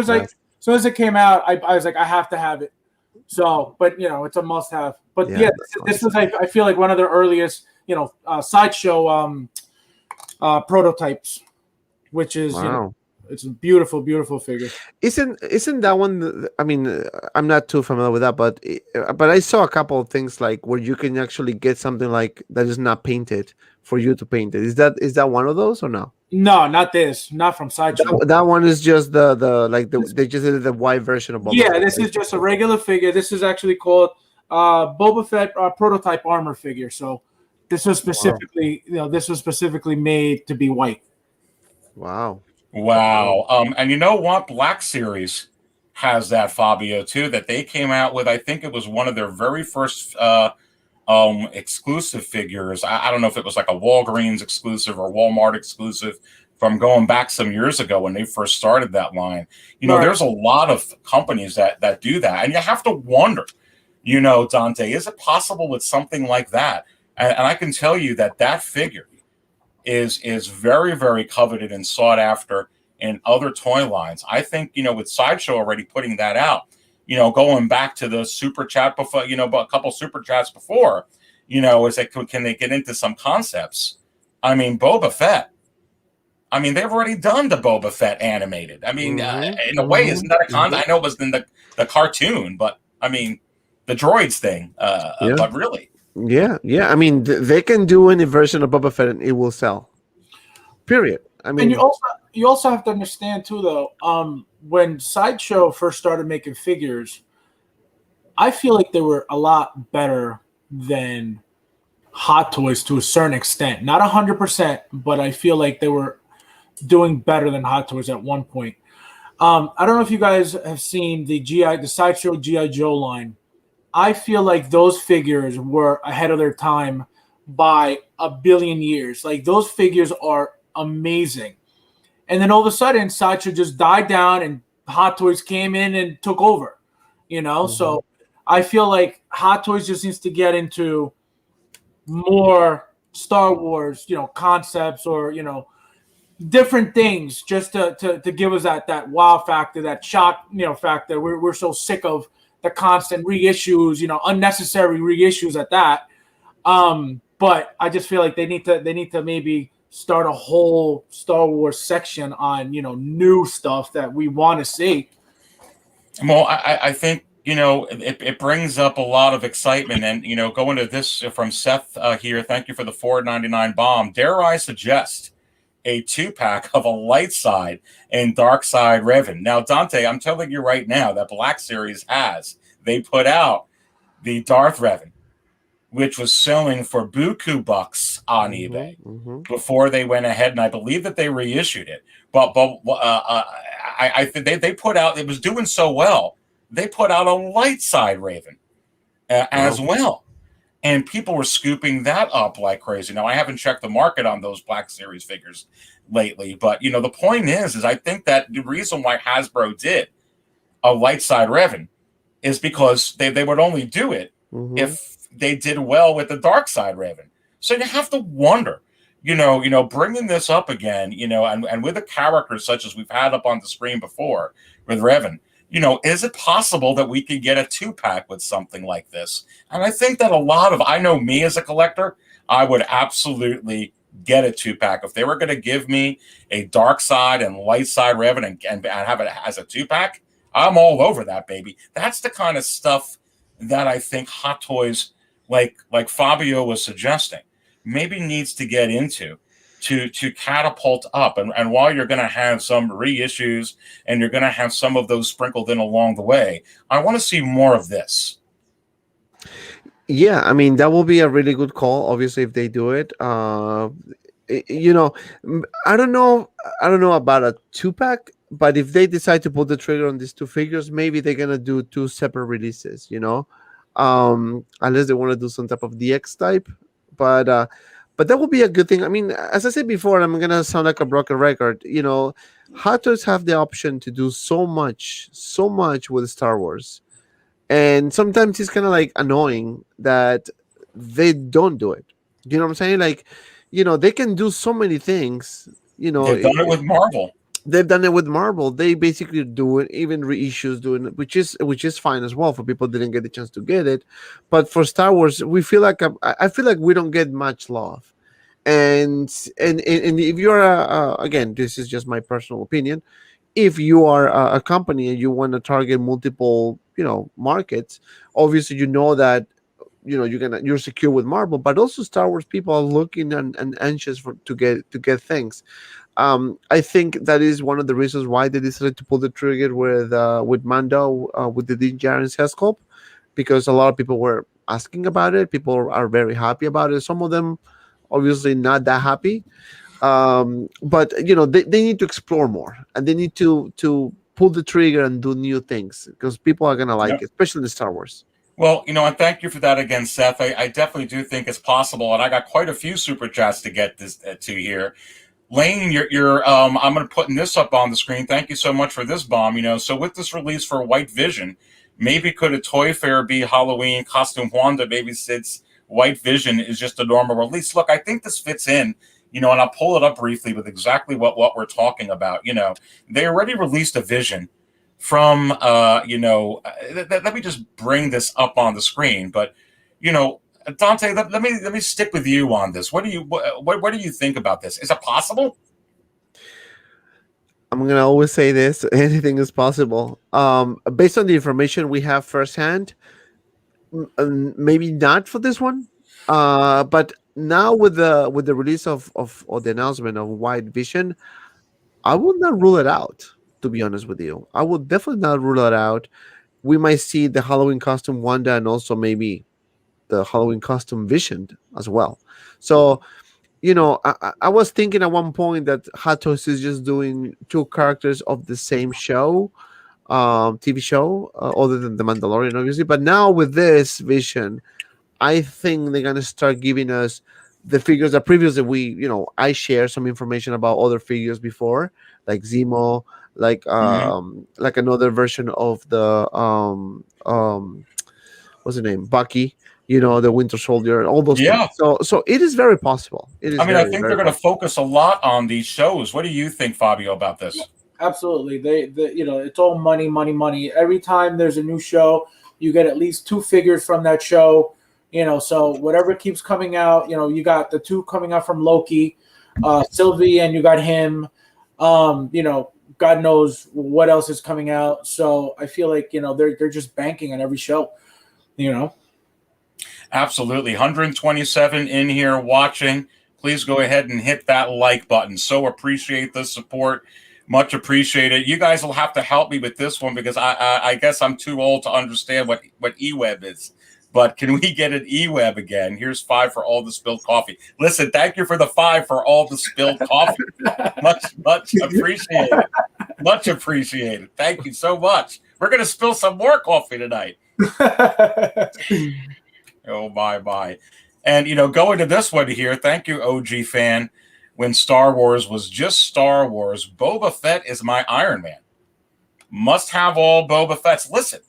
Speaker 2: as it came out. I was like, I have to have it. So, but it's a must-have. But yeah, this was I feel like one of the earliest Sideshow prototypes, which is it's a beautiful figure.
Speaker 3: Isn't that one? I mean, I'm not too familiar with that, but I saw a couple of things like where you can actually get something like that is not painted for you to paint it. Is that one of those or no?
Speaker 2: No, not this. Not from Sideshow.
Speaker 3: That one is just they just did the white version of Boba Fett.
Speaker 2: Yeah, this is just a regular figure. This is actually called Boba Fett prototype armor figure. So this was specifically made to be white.
Speaker 3: Wow.
Speaker 1: And you know what? Black Series has that, Fabio, too, that they came out with. I think it was one of their very first exclusive figures. I don't know if it was like a Walgreens exclusive or Walmart exclusive from going back some years ago when they first started that line. There's a lot of companies that do that, and you have to wonder, Dante, is it possible with something like that? And I can tell you that figure is very, very coveted and sought after in other toy lines. I think, with Sideshow already putting that out, going back to the super chat before, a couple super chats before, is that can they get into some concepts? I mean, Boba Fett. I mean, they've already done the Boba Fett animated. I mean, in a way, isn't that a concept? I know it was in the cartoon, but I mean, the droids thing, but really.
Speaker 3: Yeah. I mean, they can do any version of Boba Fett and it will sell. Period. I mean,
Speaker 2: and you also have to understand too, though, when Sideshow first started making figures, I feel like they were a lot better than Hot Toys to a certain extent. Not 100%, but I feel like they were doing better than Hot Toys at one point. I don't know if you guys have seen the Sideshow G.I. Joe line. I feel like those figures were ahead of their time by a billion years. Like, those figures are amazing. And then all of a sudden, Sideshow just died down and Hot Toys came in and took over, So I feel like Hot Toys just needs to get into more Star Wars, concepts or, different things just to give us that wow factor, that shock, factor. We're so sick of the constant reissues, unnecessary reissues at that. But I just feel like they need to maybe start a whole Star Wars section on, new stuff that we want to see.
Speaker 1: Well, I think, it brings up a lot of excitement, and, going to this from Seth here. Thank you for the $4.99 bomb. Dare I suggest a 2-pack of a light side and dark side Revan? Now, Dante, I'm telling you right now that Black Series they put out the Darth Revan, which was selling for buku bucks on eBay before they went ahead, and I believe that they reissued it. But I think they put out, it was doing so well, they put out a light side Raven as well. And people were scooping that up like crazy. Now, I haven't checked the market on those Black Series figures lately, but, the point is I think that the reason why Hasbro did a light side Revan is because they would only do it if they did well with the dark side Revan. So you have to wonder, bringing this up again, and with a character such as we've had up on the screen before with Revan, is it possible that we could get a 2-pack with something like this? And I think that I know me as a collector, I would absolutely get a 2-pack. If they were going to give me a dark side and light side Revan and have it as a 2-pack, I'm all over that, baby. That's the kind of stuff that I think Hot Toys, like Fabio was suggesting, maybe needs to get into to catapult up. And while you're going to have some reissues and you're going to have some of those sprinkled in along the way, I want to see more of this.
Speaker 3: Yeah, I mean, that will be a really good call, obviously, if they do it. I don't know about a 2-pack, but if they decide to pull the trigger on these 2 figures, maybe they're going to do 2 separate releases, unless they want to do some type of DX type. But that would be a good thing. I mean, as I said before, I'm going to sound like a broken record. Hot Toys have the option to do so much with Star Wars. And sometimes it's kind of like annoying that they don't do it. You know what I'm saying? Like, they can do so many things.
Speaker 1: They've done it with Marvel.
Speaker 3: They've done it with Marvel. They basically do it, even reissues doing it, which is fine as well for people who didn't get the chance to get it. But for Star Wars, I feel like we don't get much love. And if you're again, this is just my personal opinion. If you are a company and you want to target multiple, markets, obviously that you're secure with Marvel, but also Star Wars people are looking and anxious to get things. I think that is one of the reasons why they decided to pull the trigger with Mando, with the Din Djarin sculpt, because a lot of people were asking about it. People are very happy about it. Some of them obviously not that happy, but they need to explore more, and they need to pull the trigger and do new things, because people are gonna like it, especially in Star Wars.
Speaker 1: Well, and thank you for that again, Seth. I definitely do think it's possible, and I got quite a few super chats to get this to here. Lane, you're I'm going to put this up on the screen. Thank you so much for this bomb. So with this release for White Vision, maybe could a Toy Fair be Halloween costume Wanda? Maybe since White Vision is just a normal release. Look, I think this fits in, and I'll pull it up briefly with exactly what we're talking about. They already released a Vision from, let me just bring this up on the screen. But, Dante, let me stick with you on this. What do you think about this? Is it possible?
Speaker 3: I'm gonna always say this: anything is possible. Based on the information we have firsthand, maybe not for this one. But now with the release of or the announcement of White Vision, I would not rule it out. To be honest with you, I would definitely not rule it out. We might see the Halloween costume Wanda, and also maybe the Halloween costume Vision as well. So, I was thinking at one point that Hot Toys is just doing two characters of the same show, TV show, other than the Mandalorian, obviously. But now with this Vision, I think they're gonna start giving us the figures that previously I shared some information about other figures before, like Zemo, like another version of the what's the name, Bucky, the Winter Soldier, all those things. So it is very possible. It is.
Speaker 1: I think they're going to focus a lot on these shows. What do you think, Fabio, about this?
Speaker 2: Absolutely. They it's all money, money, money. Every time there's a new show, you get at least 2 figures from that show. So whatever keeps coming out, you got the 2 coming out from Loki, Sylvie, and you got him. God knows what else is coming out. So I feel like they're just banking on every show.
Speaker 1: Absolutely. 127 in here watching. Please go ahead and hit that like button. So appreciate the support. Much appreciated. You guys will have to help me with this one because I guess I'm too old to understand what eWeb is. But can we get an eWeb again? Here's 5 for all the spilled coffee. Listen, thank you for the 5 for all the spilled coffee. Much appreciated. Much appreciated. Thank you so much. We're going to spill some more coffee tonight. Oh, bye. And, going to this one here, thank you, OG fan. When Star Wars was just Star Wars, Boba Fett is my Iron Man. Must have all Boba Fett's. Listen,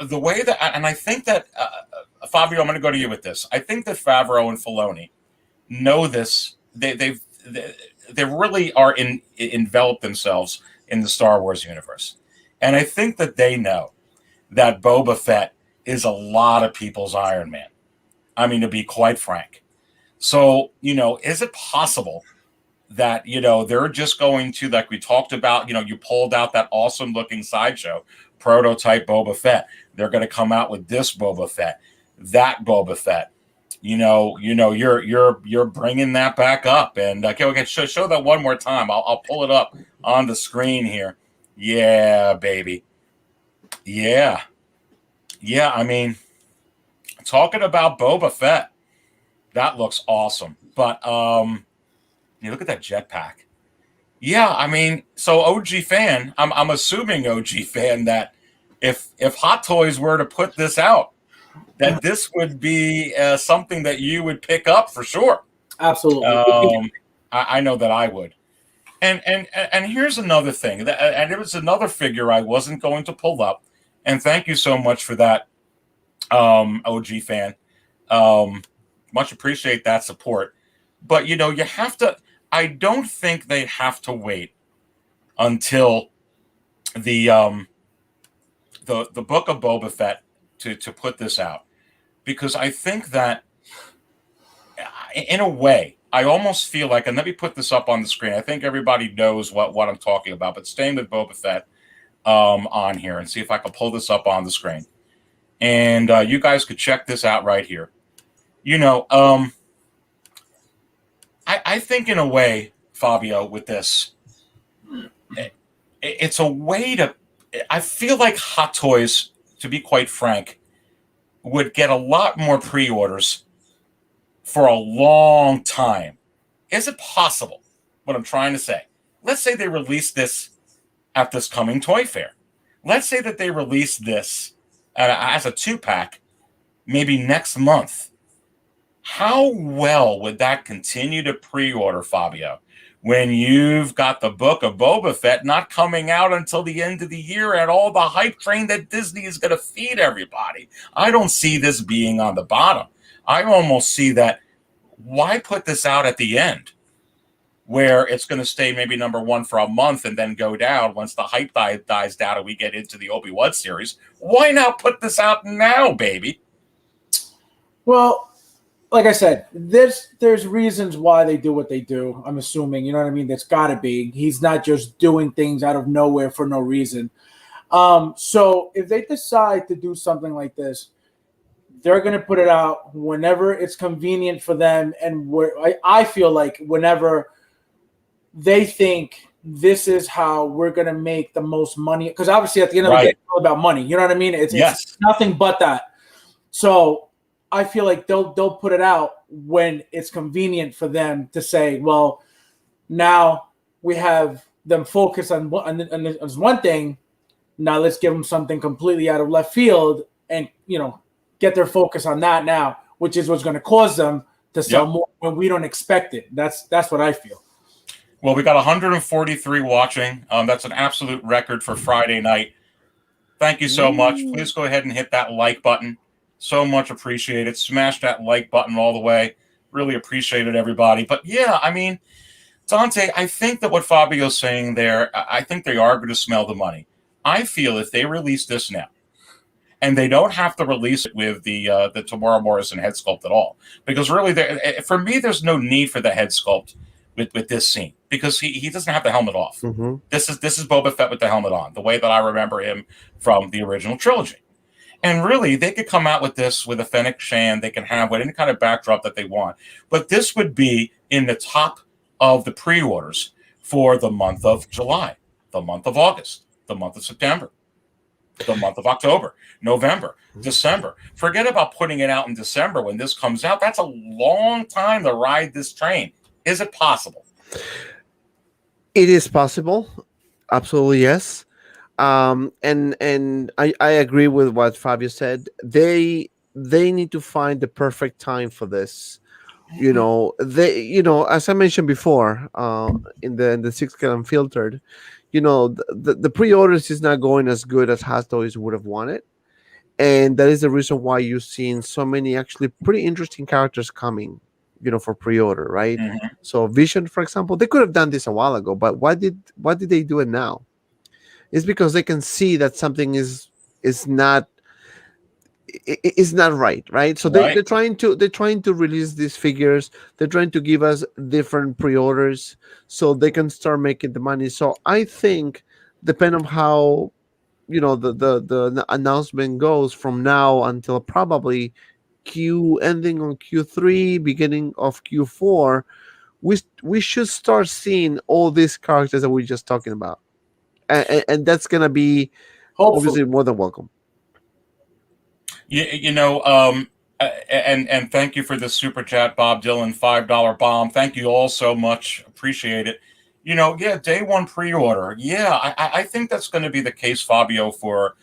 Speaker 1: the way that, and I think that, Fabio, I'm going to go to you with this. I think that Favreau and Filoni know this. They really are enveloped themselves in the Star Wars universe. And I think that they know that Boba Fett is a lot of people's Iron Man. I mean, to be quite frank. So, is it possible that, they're just going to, like we talked about, you pulled out that awesome looking sideshow prototype Boba Fett. They're going to come out with this Boba Fett, that Boba Fett. You're bringing that back up. And okay, show that one more time. I'll pull it up on the screen here. Yeah, baby. Yeah. I mean, talking about Boba Fett, that looks awesome. But you look at that jetpack. Yeah, I mean, so OG fan, I'm assuming OG fan that if Hot Toys were to put this out, that this would be something that you would pick up for sure.
Speaker 2: Absolutely.
Speaker 1: I know that I would. And here's another thing, and it was another figure I wasn't going to pull up. And thank you so much for that, OG fan. Much appreciate that support. But, you have to, I don't think they have to wait until the Book of Boba Fett to put this out. Because I think that, in a way, I almost feel like, and let me put this up on the screen. I think everybody knows what I'm talking about. But staying with Boba Fett on here and see if I can pull this up on the screen. And you guys could check this out right here. I think in a way, Fabio, with this, it's a way to, I feel like Hot Toys, to be quite frank, would get a lot more pre-orders for a long time. Is it possible, what I'm trying to say? Let's say they release this at this coming Toy Fair. Let's say that they release this as a 2-pack maybe next month. How well would that continue to pre-order, Fabio, when you've got the book of Boba Fett not coming out until the end of the year and all the hype train that Disney is going to feed everybody? I don't see this being on the bottom. I almost see that, why put this out at the end where it's going to stay maybe number one for a month and then go down once the hype dies down and we get into the Obi-Wan series? Why not put this out now, baby?
Speaker 2: Well, like I said, there's reasons why they do what they do. I'm assuming, you know what I mean? There's got to be. He's not just doing things out of nowhere for no reason. So if they decide to do something like this, they're going to put it out whenever it's convenient for them, and I feel like whenever they think this is how we're going to make the most money, because obviously at the end of the day, it's all about money. You know what I mean? It's nothing but that. So I feel like they'll put it out when it's convenient for them to say, well, now we have them focus on one thing. Now let's give them something completely out of left field and, get their focus on that now, which is what's going to cause them to sell more when we don't expect it. That's what I feel.
Speaker 1: Well, we got 143 watching. That's an absolute record for Friday night. Thank you so much. Please go ahead and hit that like button. So much appreciated. Smash that like button all the way. Really appreciate it, everybody. But yeah, I mean, Dante, I think that what Fabio's saying there, I think they are going to smell the money. I feel if they release this now, and they don't have to release it with the Tamora Morrison head sculpt at all, because really, for me, there's no need for the head sculpt with this scene, because he doesn't have the helmet off. Mm-hmm. This is Boba Fett with the helmet on, the way that I remember him from the original trilogy. And really, they could come out with this with a Fennec Shan. They can have any kind of backdrop that they want. But this would be in the top of the pre-orders for the month of July, the month of August, the month of September, the month of October, November, December. Forget about putting it out in December when this comes out. That's a long time to ride this train. Is it possible?
Speaker 3: It is possible. Absolutely, yes. And I agree with what Fabio said. They need to find the perfect time for this. As I mentioned before, in the 6 gallon filtered, the pre-orders is not going as good as Hot Toys would have wanted. And that is the reason why you've seen so many actually pretty interesting characters coming, for pre-order, right? Mm-hmm. So Vision, for example, they could have done this a while ago, but why did they do it now? It's because they can see that something is not right. So they're trying to release these figures. They're trying to give us different pre-orders so they can start making the money. So I think, depending on how the announcement goes from now until probably ending on Q3, beginning of Q4, we should start seeing all these characters that we're just talking about. And that's going to be obviously more than welcome.
Speaker 1: And thank you for the super chat, Bob Dylan, $5 bomb. Thank you all so much. Appreciate it. Day one pre-order. Yeah, I think that's going to be the case, Fabio, for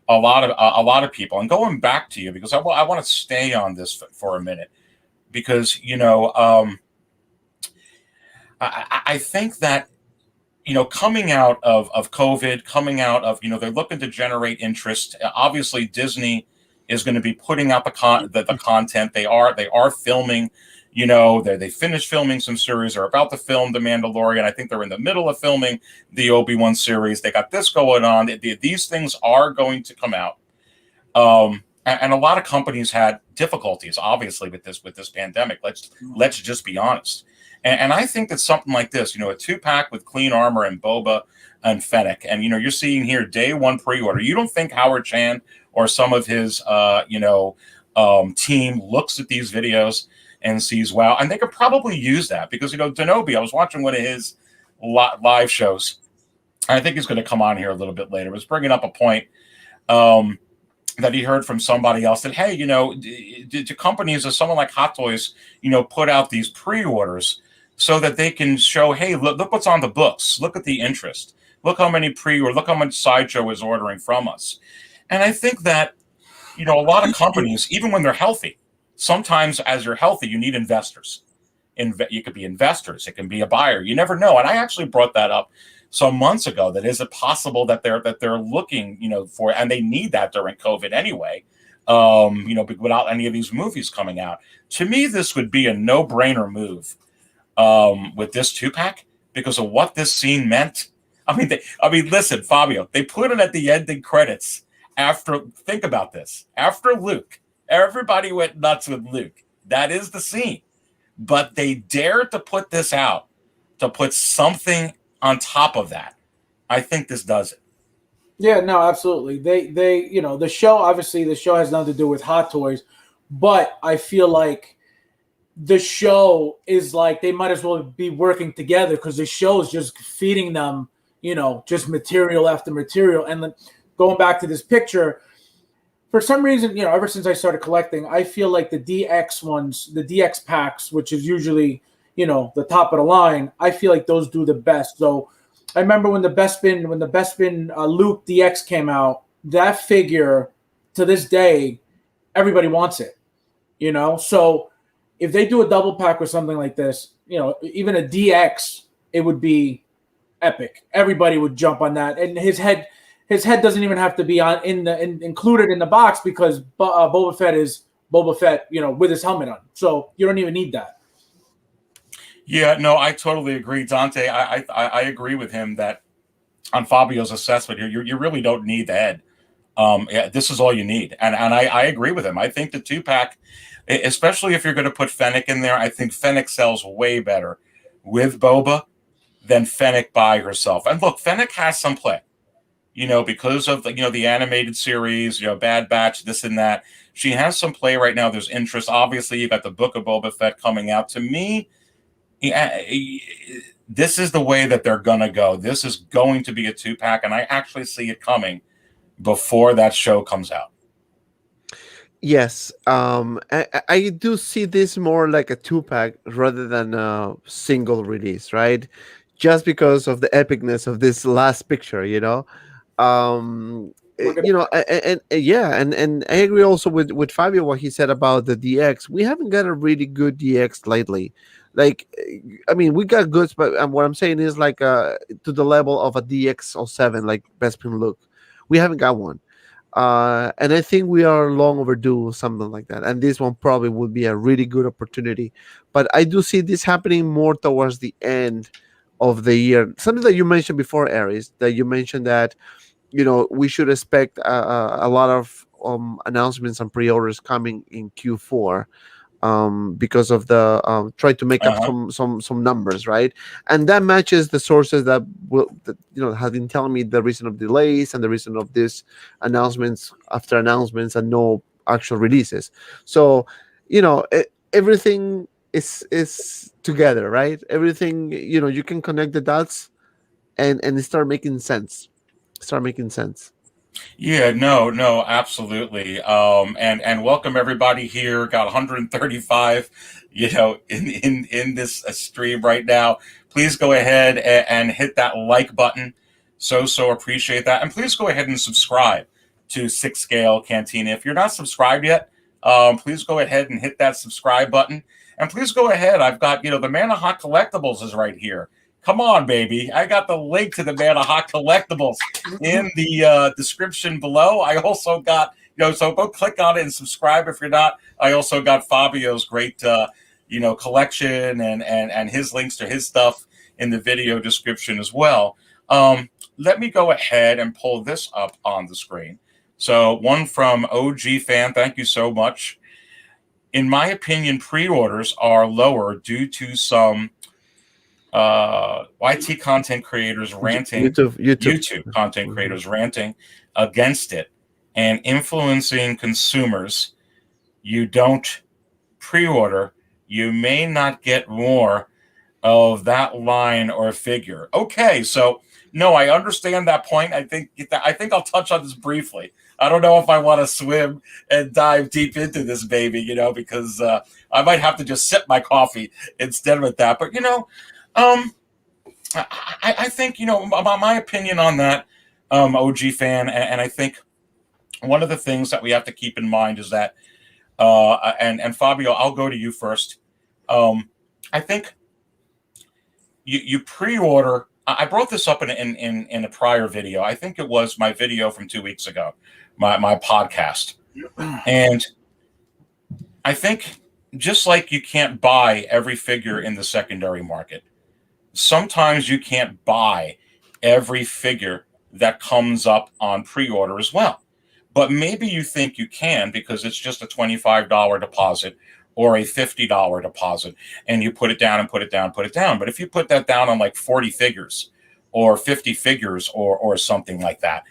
Speaker 1: a lot of people. And going back to you, because I want to stay on this for a minute, because I think that, coming out of COVID, coming out of, they're looking to generate interest. Obviously, Disney is going to be putting out the content. They are filming, they finished filming some series. They're about to film The Mandalorian. I think they're in the middle of filming the Obi-Wan series. They got this going on. These things are going to come out. And a lot of companies had difficulties, obviously, with this pandemic. Let's just be honest. And I think that something like this, a 2-pack with Clean Armor and Boba and Fennec, and you're seeing here day one pre-order. You don't think Howard Chan or some of his team looks at these videos and sees, wow, and they could probably use that, because Denobi, I was watching one of his live shows. I think he's going to come on here a little bit later. Was bringing up a point that he heard from somebody else that, hey, do companies or someone like Hot Toys, put out these pre-orders so that they can show, hey, look what's on the books. Look at the interest. Look how many look how much Sideshow is ordering from us. And I think that, a lot of companies, even when they're healthy, sometimes as you're healthy, you need investors. You could be investors. It can be a buyer. You never know. And I actually brought that up some months ago. That is it possible that they're looking, for, and they need that during COVID anyway. Without any of these movies coming out. To me, this would be a no-brainer move with this 2-pack because of what this scene meant. Listen, Fabio, they put it at the ending credits think about this. After Luke, everybody went nuts with Luke. That is the scene. But they dared to put this out, to put something on top of that. I think this does it.
Speaker 2: Yeah, no, absolutely. They the show, obviously the show has nothing to do with Hot Toys, but I feel like the show is like they might as well be working together because the show is just feeding them, just material after material. And then going back to this picture, for some reason, ever since I started collecting, I feel like the DX ones, the DX packs, which is usually, the top of the line, I feel like those do the best. So I remember when the Bespin Luke DX came out, that figure to this day, everybody wants it, So if they do a double pack with something like this, even a DX, it would be epic. Everybody would jump on that, and his head doesn't even have to be included in the box because Boba Fett is Boba Fett, with his helmet on. So you don't even need that.
Speaker 1: Yeah, no, I totally agree, Dante. I agree with him that on Fabio's assessment here, you really don't need the head. This is all you need, and I agree with him. I think the 2-pack, especially if you're going to put Fennec in there, I think Fennec sells way better with Boba than Fennec by herself. And look, Fennec has some play, because of the animated series, Bad Batch, this and that. She has some play right now. There's interest. Obviously, you got the Book of Boba Fett coming out. To me, this is the way that they're going to go. This is going to be a 2-pack, and I actually see it coming before that show comes out.
Speaker 3: Yes, I do see this more like a 2-pack rather than a single release, right? Just because of the epicness of this last picture, and I agree also with Fabio what he said about the DX. We haven't got a really good DX lately. Like, we got goods, but what I'm saying is like to the level of a DX07, like Bespin Luke. We haven't got one. And I think we are long overdue, something like that. And this one probably would be a really good opportunity. But I do see this happening more towards the end of the year. Something that you mentioned before, Aries, that you mentioned that, we should expect a lot of announcements and pre-orders coming in Q4. Because of the try to make up some numbers, right? And that matches the sources that have been telling me the reason of delays and the reason of this announcements after announcements and no actual releases. So everything is together, right? Everything, you can connect the dots and start making sense.
Speaker 1: Yeah, no, absolutely. And welcome everybody here. Got 135, in this stream right now. Please go ahead and hit that like button. So appreciate that. And please go ahead and subscribe to 6 Scale Cantina. If you're not subscribed yet, please go ahead and hit that subscribe button. And please go ahead. I've got, the Man of Hot Collectibles is right here. Come on, baby. I got the link to the Man of Hot Collectibles in the description below. I also got, so go click on it and subscribe if you're not. I also got Fabio's great, collection and his links to his stuff in the video description as well. Let me go ahead and pull this up on the screen. So one from OG Fan, thank you so much. In my opinion, pre-orders are lower due to some YT content creators ranting, YouTube content creators ranting against it and influencing consumers. You don't pre-order, you may not get more of that line or figure. Okay, so no, I understand that point. I think I'll touch on this briefly. I don't know if I want to swim and dive deep into this baby, because I might have to just sip my coffee instead of that. But I think, my opinion on that, OG Fan, and I think one of the things that we have to keep in mind is that and Fabio, I'll go to you first. I think you pre-order. I brought this up in a prior video. I think it was my video from 2 weeks ago, my podcast. And I think just like you can't buy every figure in the secondary market, sometimes you can't buy every figure that comes up on pre-order as well. But maybe you think you can because it's just a $25 deposit or a $50 deposit, and you put it down and put it down, put it down. But if you put that down on like 40 figures or 50 figures or something like that,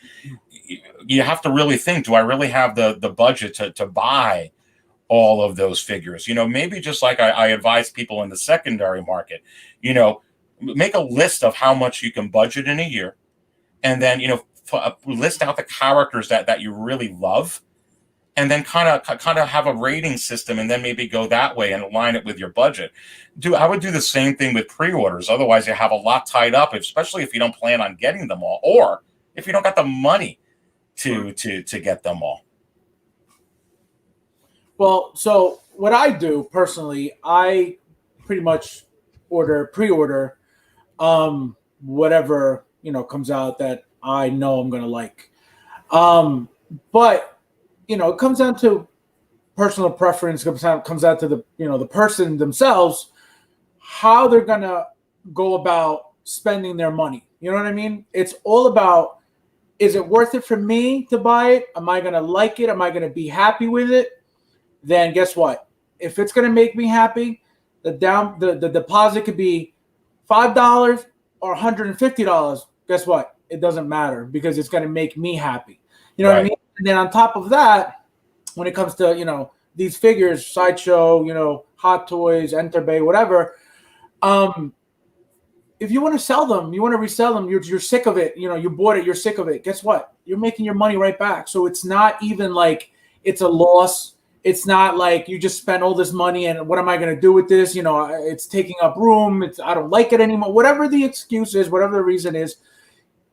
Speaker 1: you have to really think, do I really have the budget to buy all of those figures? Maybe just like I advise people in the secondary market, make a list of how much you can budget in a year, and then, list out the characters that you really love, and then kind of have a rating system, and then maybe go that way and align it with your budget. I would do the same thing with pre-orders. Otherwise, you have a lot tied up, especially if you don't plan on getting them all, or if you don't got the money to get them all.
Speaker 2: Well, so what I do personally, I pretty much pre-order whatever comes out that I know I'm gonna like. But it comes down to personal preference. Comes down to the person themselves, how they're gonna go about spending their money. You know what I mean? It's all about, is it worth it for me to buy it? Am I gonna like it? Am I gonna be happy with it? Then guess what? If it's gonna make me happy, the deposit could be $5 or $150. Guess what? It doesn't matter because it's gonna make me happy. You know what I mean? And then on top of that, when it comes to these figures, Sideshow, Hot Toys, Enterbay, whatever, if you want to sell them, you want to resell them, you're sick of it. You bought it, you're sick of it. Guess what? You're making your money right back. So it's not even like it's a loss. It's not like you just spent all this money and what am I going to do with this? It's taking up room. I don't like it anymore. Whatever the excuse is, whatever the reason is,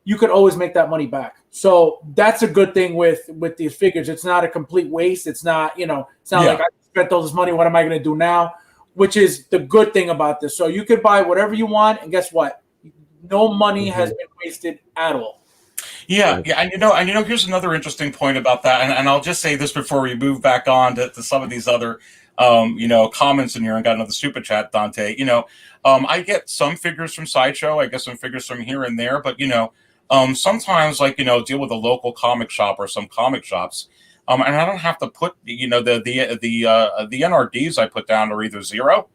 Speaker 2: you could always make that money back. So that's a good thing with these figures. It's not a complete waste. It's not, it's not like I spent all this money. What am I going to do now? Which is the good thing about this. So you could buy whatever you want, and guess what? No money has been wasted at all.
Speaker 1: Yeah, and here's another interesting point about that, and I'll just say this before we move back on to some of these other, comments in here. And got another super chat, Dante. I get some figures from Sideshow. I get some figures from here and there, but sometimes deal with a local comic shop or some comic shops, and I don't have to put the NRDs I put down are either zero,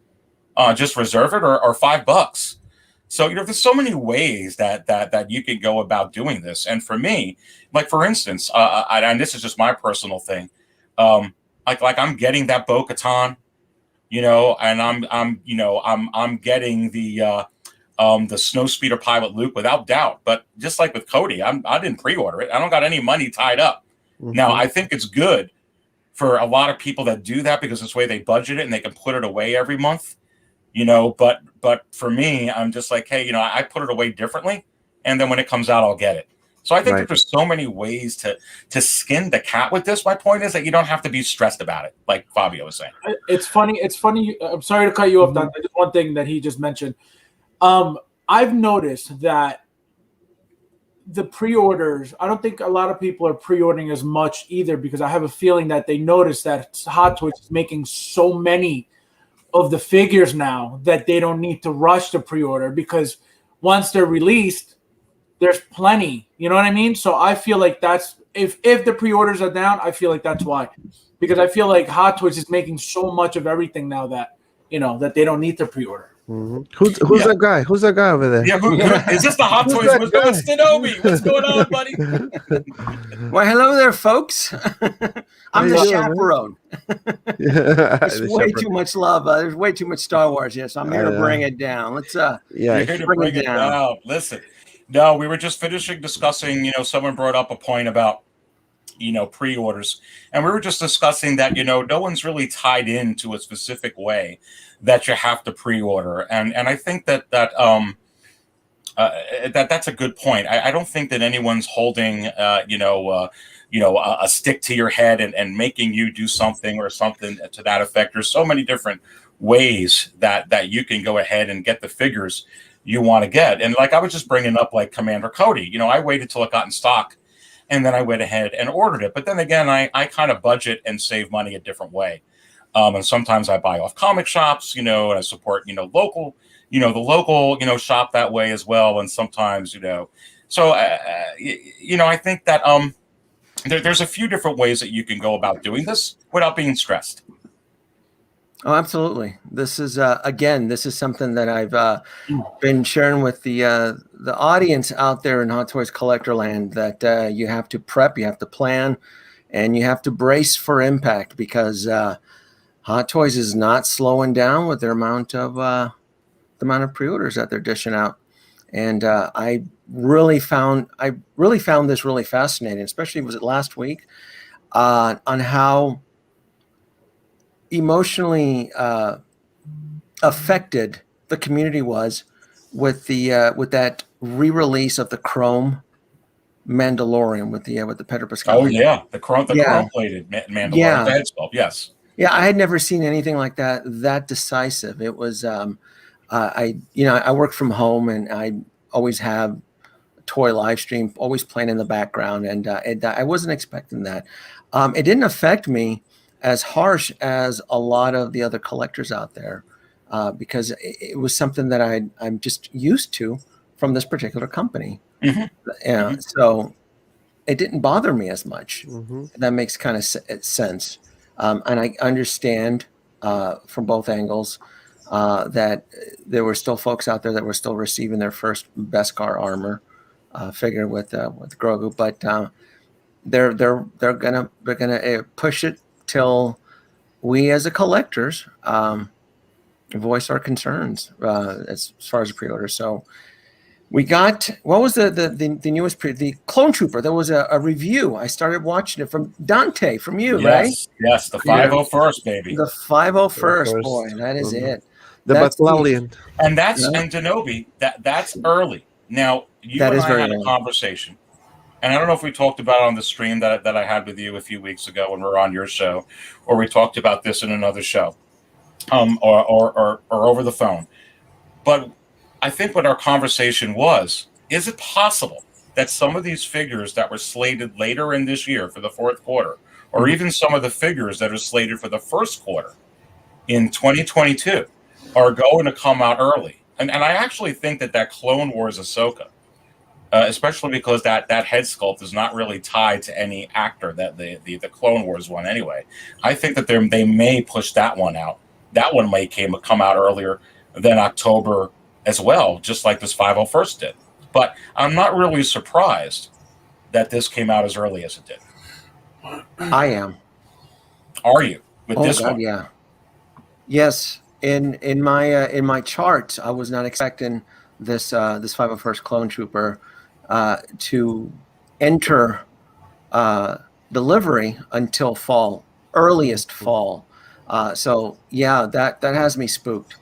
Speaker 1: just reserve it, or $5. So, there's so many ways that you can go about doing this. And for me, like, for instance, and this is just my personal thing, like I'm getting that Bo-Katan, and I'm getting the Snowspeeder pilot Luke without doubt. But just like with Cody, I didn't pre-order it. I don't got any money tied up. Mm-hmm. Now, I think it's good for a lot of people that do that because it's the way they budget it and they can put it away every month. But for me, I'm just like, hey, I put it away differently, and then when it comes out, I'll get it. So I think that there's so many ways to skin the cat with this. My point is that you don't have to be stressed about it, like Fabio was saying.
Speaker 2: It's funny. I'm sorry to cut you off, Dante. Just one thing that he just mentioned. I've noticed that the pre-orders, I don't think a lot of people are pre-ordering as much either, because I have a feeling that they noticed that Hot Toys is making so many of the figures now that they don't need to rush to pre-order, because once they're released, there's plenty. You know what I mean? So I feel like that's, if the pre-orders are down, I feel like that's why. Because I feel like Hot Toys is making so much of everything now that, that they don't need to pre-order.
Speaker 3: Mm-hmm. Who's that guy? Who's that guy over there?
Speaker 1: Yeah, is this the Hot Toys with Kenobi? What's going on, buddy?
Speaker 4: Well, hello there, folks. I'm the chaperone. There's way too much love. There's way too much Star Wars here, so I'm here to bring it down. Let's
Speaker 1: you're here to bring it down. Listen, no, we were just finishing discussing. Someone brought up a point about pre-orders, and we were just discussing that no one's really tied into a specific way that you have to pre-order, and I think that That's a good point. I don't think that anyone's holding, a stick to your head and making you do something or something to that effect. There's so many different ways that you can go ahead and get the figures you want to get. And like I was just bringing up, like Commander Cody, I waited till it got in stock, and then I went ahead and ordered it. But then again, I kind of budget and save money a different way. And sometimes I buy off comic shops, and I support, local, the local, shop that way as well. And sometimes, so, I think that there's a few different ways that you can go about doing this without being stressed.
Speaker 4: Oh, absolutely. This is this is something that I've been sharing with the audience out there in Hot Toys Collector Land, that you have to prep, you have to plan, and you have to brace for impact, because Hot Toys is not slowing down with their amount of pre-orders that they're dishing out. And I really found this really fascinating, especially was it last week, on how emotionally affected the community was with that re-release of the Chrome Mandalorian with the Pedro Pascal.
Speaker 1: Oh yeah, the chrome plated Mandalorian.
Speaker 4: Yeah.
Speaker 1: The head sculpt, yes.
Speaker 4: Yeah, I had never seen anything like that decisive. It was I work from home, and I always have a toy live stream always playing in the background, and I wasn't expecting that. It didn't affect me as harsh as a lot of the other collectors out there, because it was something that I'm just used to from this particular company. Mm-hmm. So it didn't bother me as much. Mm-hmm. That makes kind of sense. And I understand from both angles that there were still folks out there that were still receiving their first Beskar armor figure with Grogu, but they're gonna push it till we as a collectors voice our concerns as far as the pre-order. So we got, what was the newest the Clone Trooper? There was a review. I started watching it from Dante, from you, right?
Speaker 1: Yes, the 501st, baby.
Speaker 4: The 501st, boy, that is it.
Speaker 3: The Battalion.
Speaker 1: And that's and Kenobi, that's early. Now you and I had a conversation. And I don't know if we talked about it on the stream that I had with you a few weeks ago when we were on your show, or we talked about this in another show, or over the phone. But I think what our conversation was, is it possible that some of these figures that were slated later in this year for the fourth quarter, or even some of the figures that are slated for the first quarter in 2022 are going to come out early? And I actually think that Clone Wars Ahsoka, especially because that head sculpt is not really tied to any actor, that the Clone Wars one anyway. I think that they may push that one out. That one may come out earlier than October as well, just like this 501st did. But I'm not really surprised that this came out as early as it did.
Speaker 4: I am.
Speaker 1: Are you with this
Speaker 4: God,
Speaker 1: one?
Speaker 4: Yeah. Yes. In my chart, I was not expecting this 501st Clone Trooper to enter delivery until fall, earliest fall. So yeah, that has me spooked.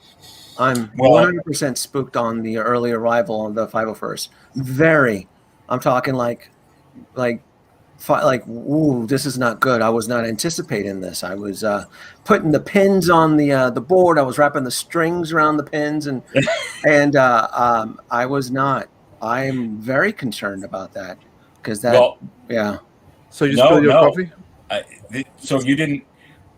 Speaker 4: I'm 100% spooked on the early arrival of the 501st. I'm talking like, ooh, this is not good. I was not anticipating this. I was putting the pins on the board. I was wrapping the strings around the pins, and I was not. I'm very concerned about that, because yeah.
Speaker 3: So you spilled your coffee?
Speaker 1: So you didn't.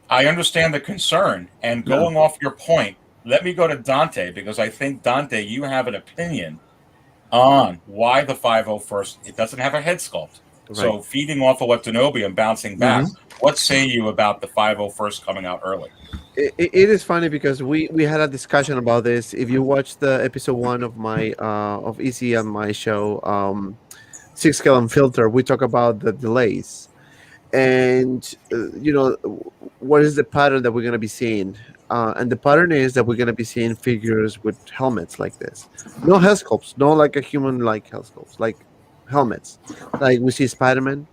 Speaker 1: I understand the concern, and going off your point, let me go to Dante, because I think, Dante, you have an opinion on why the 501st, it doesn't have a head sculpt. Right. So feeding off of what Kenobi and bouncing back, what say you about the 501st coming out early?
Speaker 3: It is funny because we had a discussion about this. If you watch the episode 1 of my of Easy on my show, 6 Scale and Filter, we talk about the delays. And, what is the pattern that we're going to be seeing? And the pattern is that we're going to be seeing figures with helmets like this. No head sculpts, no like a human-like head sculpts, like helmets. Like we see Spider-Man,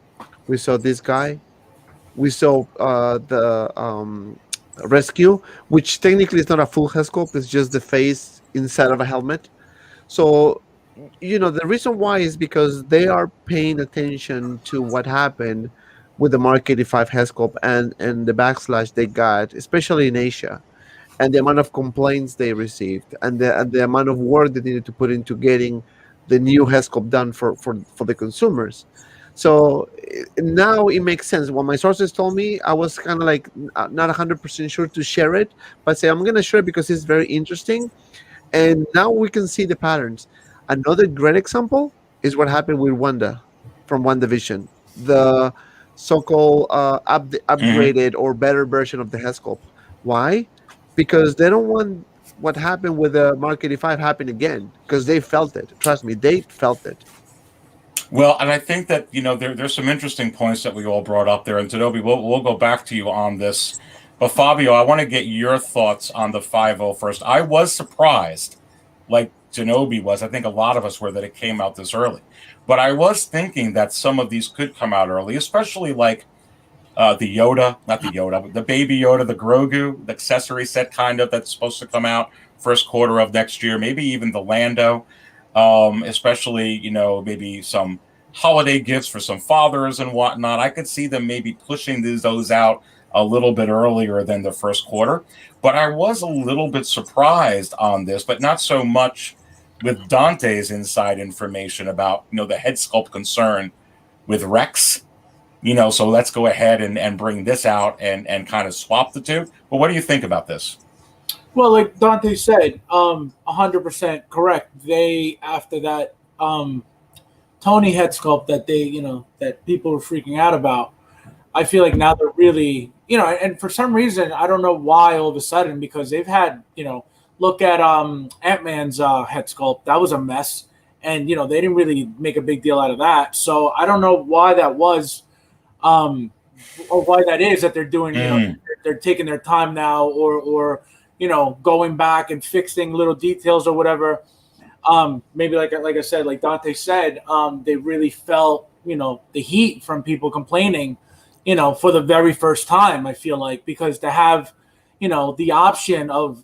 Speaker 3: we saw this guy, we saw the Rescue, which technically is not a full head sculpt, it's just the face inside of a helmet. So the reason why is because they are paying attention to what happened with the Mark 85 head sculpt and the backslash they got, especially in Asia, and the amount of complaints they received, and the amount of work they needed to put into getting the new head sculpt done for the consumers. So now it makes sense. When my sources told me, I was kind of like not 100% sure to share it, but say I'm going to share it because it's very interesting. And now we can see the patterns. Another great example is what happened with Wanda from WandaVision, the so-called upgraded or better version of the head sculpt. Why? Because they don't want what happened with the Mark 85 happen again, because they felt it. Trust me, they felt it.
Speaker 1: Well, and I think that, there's some interesting points that we all brought up there. And Tanobi, we'll go back to you on this. But Fabio, I want to get your thoughts on the 5.0 first. I was surprised, like Tanobi was. I think a lot of us were, that it came out this early. But I was thinking that some of these could come out early, especially like the baby Yoda, the Grogu, the accessory set kind of that's supposed to come out first quarter of next year, maybe even the Lando. Especially, maybe some holiday gifts for some fathers and whatnot. I could see them maybe pushing those out a little bit earlier than the first quarter. But I was a little bit surprised on this, but not so much with Dante's inside information about, the head sculpt concern with Rex. So let's go ahead and bring this out and kind of swap the two. But what do you think about this?
Speaker 2: Well, like Dante said, 100% correct. They, after that Tony head sculpt that that people were freaking out about, I feel like now they're really, and for some reason, I don't know why all of a sudden, because they've had, look at Ant-Man's head sculpt. That was a mess. And, they didn't really make a big deal out of that. So I don't know why that was, or why that is that they're doing, they're taking their time now or going back and fixing little details or whatever. Maybe like I said, like Dante said, they really felt, the heat from people complaining, for the very first time, I feel like, because to have, the option of,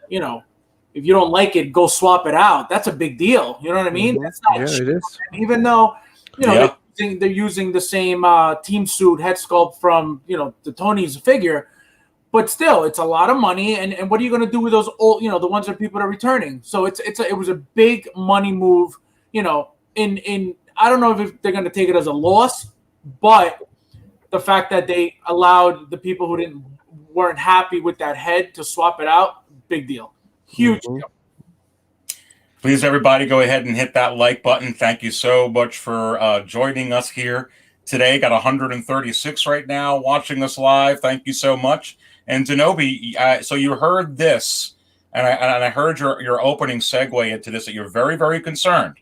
Speaker 2: if you don't like it, go swap it out. That's a big deal. You know what I mean?
Speaker 3: Mm-hmm.
Speaker 2: That's not
Speaker 3: it is.
Speaker 2: Even though, they're using the same team suit head sculpt from, the Tony's figure. But still, it's a lot of money, and what are you going to do with those old, the ones that people are returning? So it was a big money move, in I don't know if they're going to take it as a loss, but the fact that they allowed the people who weren't happy with that head to swap it out, big deal, huge deal.
Speaker 1: Please, everybody, go ahead and hit that like button. Thank you so much for joining us here today. Got 136 right now watching us live. Thank you so much. And Tanobi, so you heard this, and I heard your opening segue into this, that you're very, very concerned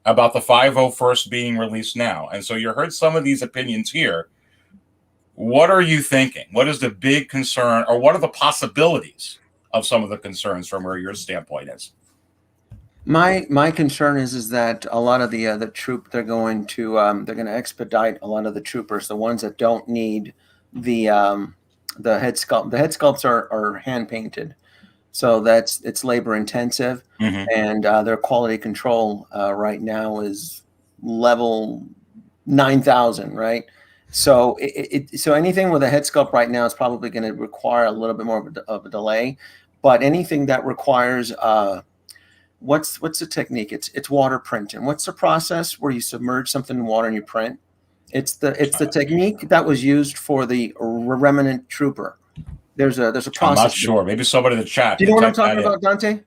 Speaker 1: about the 5.0 first being released now. And so you heard some of these opinions here. What are you thinking? What is the big concern, or what are the possibilities of some of the concerns from where your standpoint is?
Speaker 4: My concern is that a lot of the troop they're going to expedite a lot of the troopers, the ones that don't need the head sculpt. The head sculpts are hand painted, so it's labor intensive, and their quality control right now is level 9,000, right? So so anything with a head sculpt right now is probably going to require a little bit more of a delay, but anything that requires what's the technique? It's water printing. What's the process where you submerge something in water and you print? It's the technique that was used for the Remnant Trooper. There's a process.
Speaker 1: I'm not sure. Maybe somebody in the chat.
Speaker 4: Do you know what I'm talking about, Dante?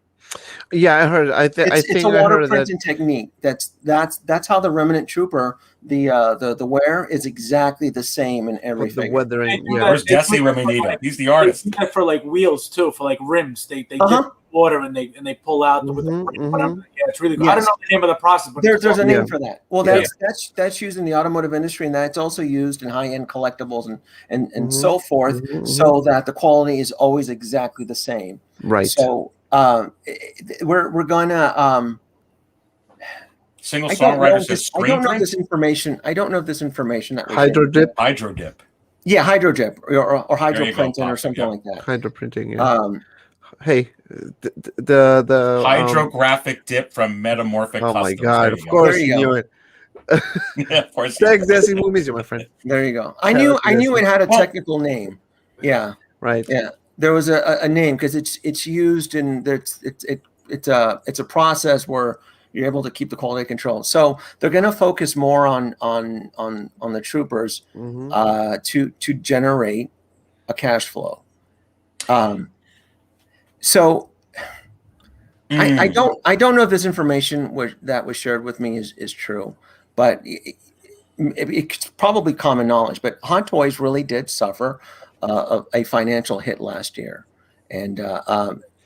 Speaker 3: Yeah, I heard.
Speaker 4: It's a water printing technique. That's how the Remnant Trooper, the wear is exactly the same in every
Speaker 3: the
Speaker 4: figure.
Speaker 3: weathering. Yeah.
Speaker 1: Where's Jesse Remenito? He's the artist.
Speaker 2: They do that for like wheels too, for like rims. They dip water and they pull out the yeah, it's really good.
Speaker 4: Yes.
Speaker 2: I don't know the name of the process, but
Speaker 4: There's a name for that. Well, that's used in the automotive industry, and that's also used in high-end collectibles and so forth, so that the quality is always exactly the same.
Speaker 3: Right.
Speaker 4: So we're gonna
Speaker 1: single songwriter says
Speaker 4: I don't know this information. I don't know if this information that
Speaker 3: hydro dip.
Speaker 4: Yeah, hydro dip or hydro printing or something like that.
Speaker 3: Hydro printing. Yeah. Hey, the
Speaker 1: hydrographic dip from Metamorphic
Speaker 3: oh
Speaker 1: Customs.
Speaker 3: my god!
Speaker 1: There
Speaker 3: Of
Speaker 1: you go.
Speaker 3: course
Speaker 4: There you
Speaker 3: you knew
Speaker 4: go.
Speaker 3: it.
Speaker 1: Yeah, of course. you
Speaker 3: Thanks,
Speaker 1: do.
Speaker 3: Desi. We miss you, my friend.
Speaker 4: There you go. I knew it had a
Speaker 1: Well-
Speaker 4: technical name. Yeah.
Speaker 3: Right.
Speaker 4: Yeah, there was a name because it's used in it's a process where you're able to keep the quality control. So they're going to focus more on the troopers to generate a cash flow. So I don't know if this information that was shared with me is true, but it's probably common knowledge. But Hot Toys really did suffer a financial hit last year, and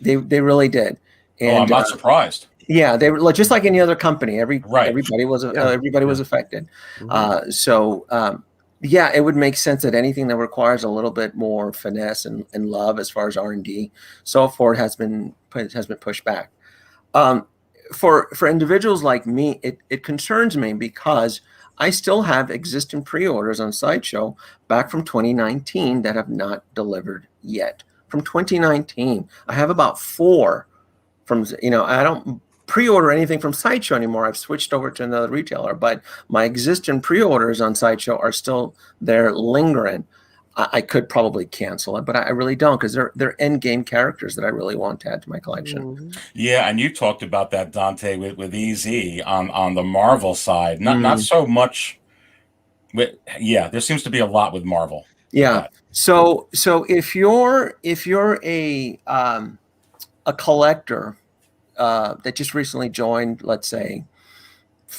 Speaker 4: they really did. And
Speaker 1: I'm not surprised.
Speaker 4: yeah, they were just like any other company.
Speaker 1: Right.
Speaker 4: Everybody was
Speaker 3: Yeah.
Speaker 4: everybody was affected.
Speaker 3: Mhm.
Speaker 4: Yeah, it would make sense that anything that requires a little bit more finesse and love as far as R&D, so forth, has been pushed back. For individuals like me, it concerns me because I still have existing pre-orders on Sideshow back from 2019 that have not delivered yet. From 2019, I have about 4 from, I don't pre-order anything from Sideshow anymore. I've switched over to another retailer, but my existing pre-orders on Sideshow are still there lingering. I could probably cancel it, but I really don't, because they're end game characters that I really want to add to my collection.
Speaker 1: Yeah, and you talked about that, Dante, with EZ on the Marvel side. Not so much. Yeah, there seems to be a lot with Marvel.
Speaker 4: Yeah. So if you're a collector that just recently joined, let's say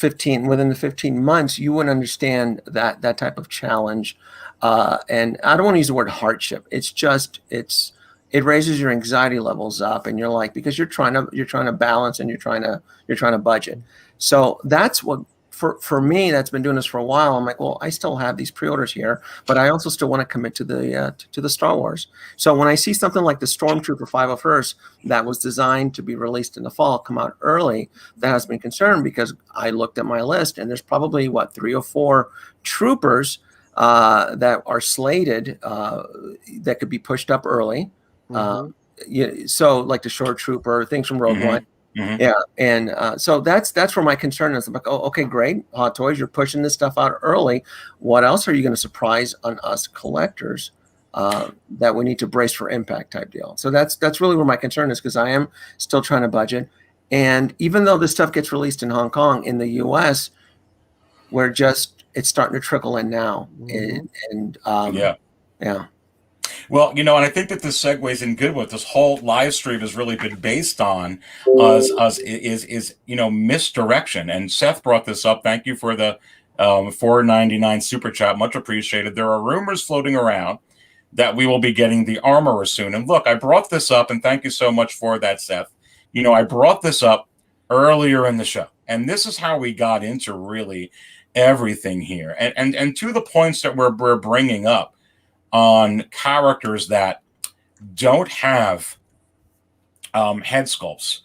Speaker 4: within the 15 months, you wouldn't understand that type of challenge. And I don't want to use the word hardship. It's just it raises your anxiety levels up, and you're like, because you're trying to balance and you're trying to budget. So that's what for me, that's been doing this for a while. I'm like, well, I still have these pre-orders here, but I also still want to commit to the Star Wars. So when I see something like the Stormtrooper 501st that was designed to be released in the fall come out early, that has been concerned, because I looked at my list and there's probably 3 or 4 troopers that are slated that could be pushed up early. So like the Short Trooper, things from Rogue One. Yeah, and so that's where my concern is. I'm like, oh, okay, great, Hot Toys, you're pushing this stuff out early. What else are you going to surprise on us collectors that we need to brace for impact type deal? So that's really where my concern is, because I am still trying to budget. And even though this stuff gets released in Hong Kong, in the U.S., it's starting to trickle in now. Yeah.
Speaker 1: Well, and I think that this segues in good. What this whole live stream has really been based on is misdirection. And Seth brought this up. Thank you for the $4.99 super chat, much appreciated. There are rumors floating around that we will be getting the Armorer soon. And look, I brought this up, and thank you so much for that, Seth. I brought this up earlier in the show, and this is how we got into really everything here. And to the points that we're bringing up on characters that don't have head sculpts.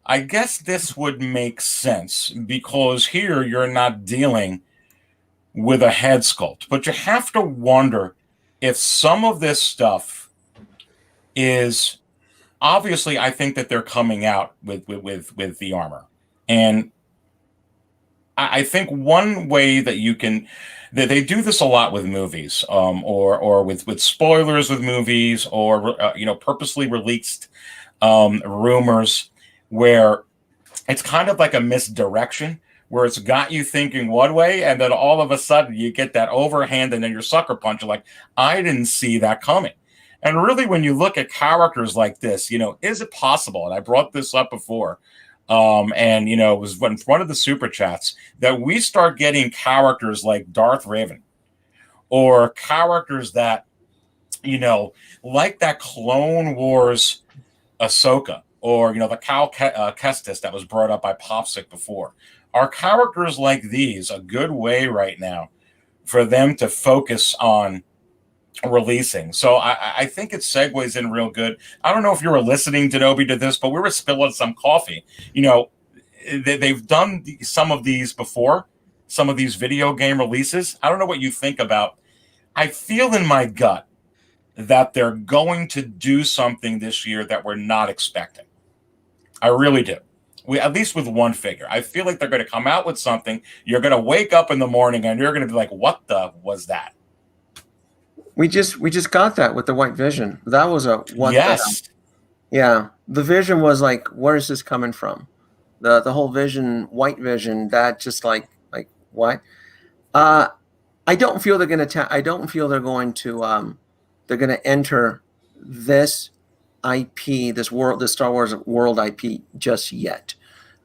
Speaker 1: I guess this would make sense, because here you're not dealing with a head sculpt, but you have to wonder if some of this stuff is obviously, I think that they're coming out with the armor. And I think one way that you can, that they do this a lot with movies, or with spoilers with movies, or purposely released rumors, where it's kind of like a misdirection, where it's got you thinking one way, and then all of a sudden you get that overhand, and then you're sucker punch. You're like, I didn't see that coming. And really, when you look at characters like this, is it possible? And I brought this up before. It was in front of the super chats that we start getting characters like Darth Raven, or characters that, like that Clone Wars Ahsoka, or, the Cal Kestis that was brought up by Popsic before. Are characters like these a good way right now for them to focus on releasing? So I think it segues in real good. I don't know if you were listening, Denobi, to this, but we were spilling some coffee. They've done some of these before, some of these video game releases. I don't know what you think about. I feel in my gut that they're going to do something this year that we're not expecting. I really do. At least with one figure. I feel like they're going to come out with something. You're going to wake up in the morning and you're going to be like, what the was that?
Speaker 4: We just got that with the White Vision. That was a what?
Speaker 1: Yes.
Speaker 4: Yeah. The Vision was like, where is this coming from? The whole Vision, White Vision, that just like what? I don't feel they're going to. I don't feel they're going to. They're going to enter this IP, this world, the Star Wars world IP, just yet.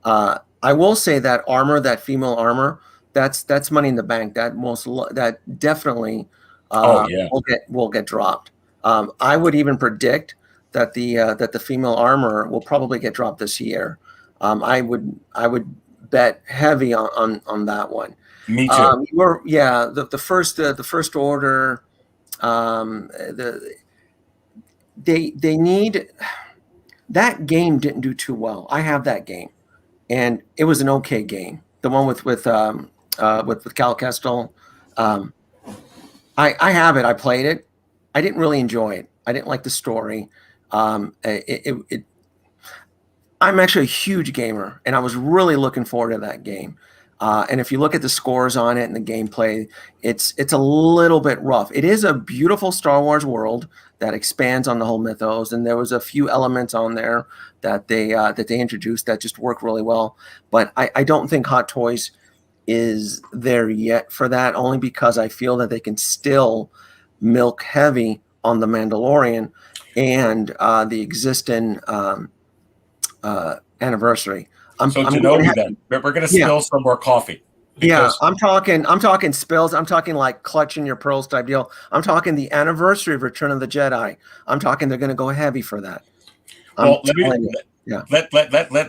Speaker 4: I will say that armor, that female armor, that's money in the bank. That definitely will get dropped. I would even predict that the female armor will probably get dropped this year. I would bet heavy on that one.
Speaker 1: Me too.
Speaker 4: The first order. They need that game didn't do too well. I have that game, and it was an okay game. The one with Cal Kestel. I have it. I played it. I didn't really enjoy it. I didn't like the story. I'm actually a huge gamer, and I was really looking forward to that game. And if you look at the scores on it and the gameplay, it's a little bit rough. It is a beautiful Star Wars world that expands on the whole mythos, and there was a few elements on there that they introduced that just work really well. But I don't think Hot Toys is there yet for that, only because I feel that they can still milk heavy on the Mandalorian and the existing anniversary.
Speaker 1: Kenobi, then we're going to spill some more coffee.
Speaker 4: I'm talking spills. I'm talking like clutching your pearls type deal. I'm talking the anniversary of Return of the Jedi. I'm talking they're going to go heavy for that.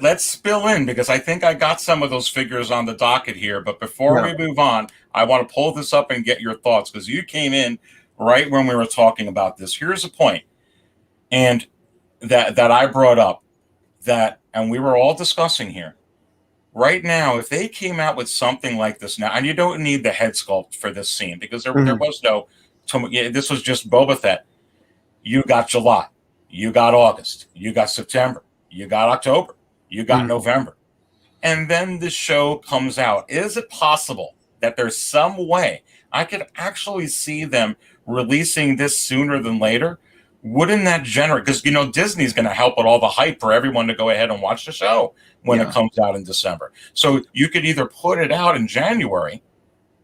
Speaker 1: Let's spill in, because I think I got some of those figures on the docket here. But before we move on, I want to pull this up and get your thoughts, because you came in right when we were talking about this. Here's a point, and that I brought up, and we were all discussing here. Right now, if they came out with something like this now, and you don't need the head sculpt for this scene, because there was no, this was just Boba Fett. You got July, you got August, you got September, you got October, you got November, and then the show comes out. Is it possible that there's some way I could actually see them releasing this sooner than later? Wouldn't that generate, because Disney's going to help with all the hype for everyone to go ahead and watch the show when it comes out in December. So you could either put it out in January,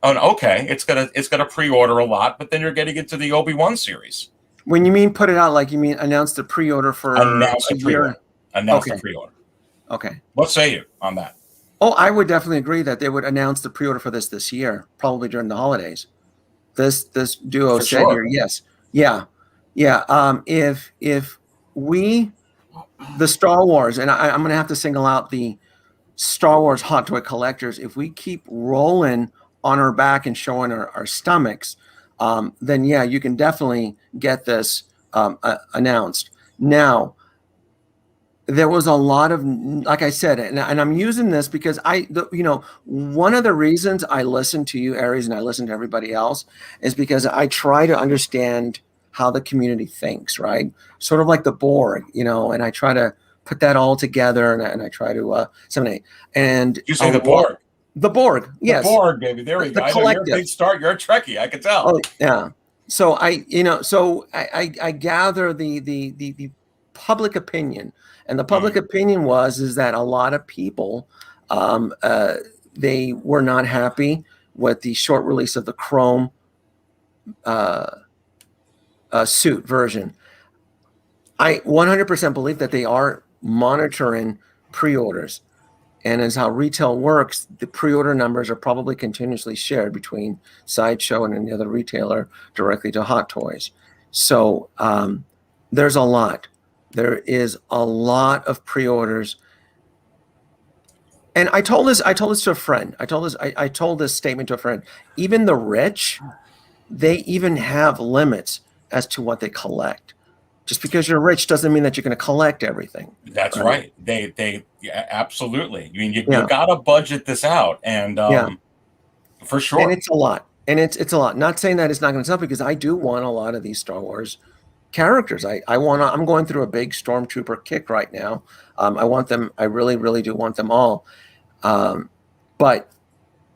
Speaker 1: and it's gonna pre-order a lot, but then you're getting into the Obi-Wan series.
Speaker 4: When you mean put it out, like you mean announce the pre-order for
Speaker 1: announce the pre-order. The pre-order.
Speaker 4: Okay.
Speaker 1: What say you on that?
Speaker 4: Oh, I would definitely agree that they would announce the pre-order for this year, probably during the holidays. This duo said here, yes, yeah. If the Star Wars, and I'm going to have to single out the Star Wars hot toy collectors, if we keep rolling on our back and showing our stomachs, then you can definitely get this announced. Now, there was a lot of, like I said, and I'm using this because one of the reasons I listen to you, Aries, and I listen to everybody else is because I try to understand how the community thinks, right? Sort of like the Borg, and I try to put that all together, and I try to disseminate. And
Speaker 1: you say the Borg?
Speaker 4: The Borg, yes.
Speaker 1: The Borg, baby. There we go. I know you're a big star. You're a Trekkie. I can tell.
Speaker 4: Oh, yeah. So I gather the public opinion, and the public opinion is that a lot of people they were not happy with the short release of the Chrome suit version. I 100% believe that they are monitoring pre-orders, and as how retail works, the pre-order numbers are probably continuously shared between Sideshow and any other retailer directly to Hot Toys. So there's a lot. There is a lot of pre-orders, and I told this to a friend. I told this statement to a friend. Even the rich, they even have limits as to what they collect. Just because you're rich doesn't mean that you're going to collect everything.
Speaker 1: That's right. They absolutely. I mean, you got to budget this out, and for sure.
Speaker 4: And it's a lot. And it's a lot. Not saying that it's not going to sell, because I do want a lot of these Star Wars characters. I'm going through a big Stormtrooper kick right now. I want them. I really, really do want them all. But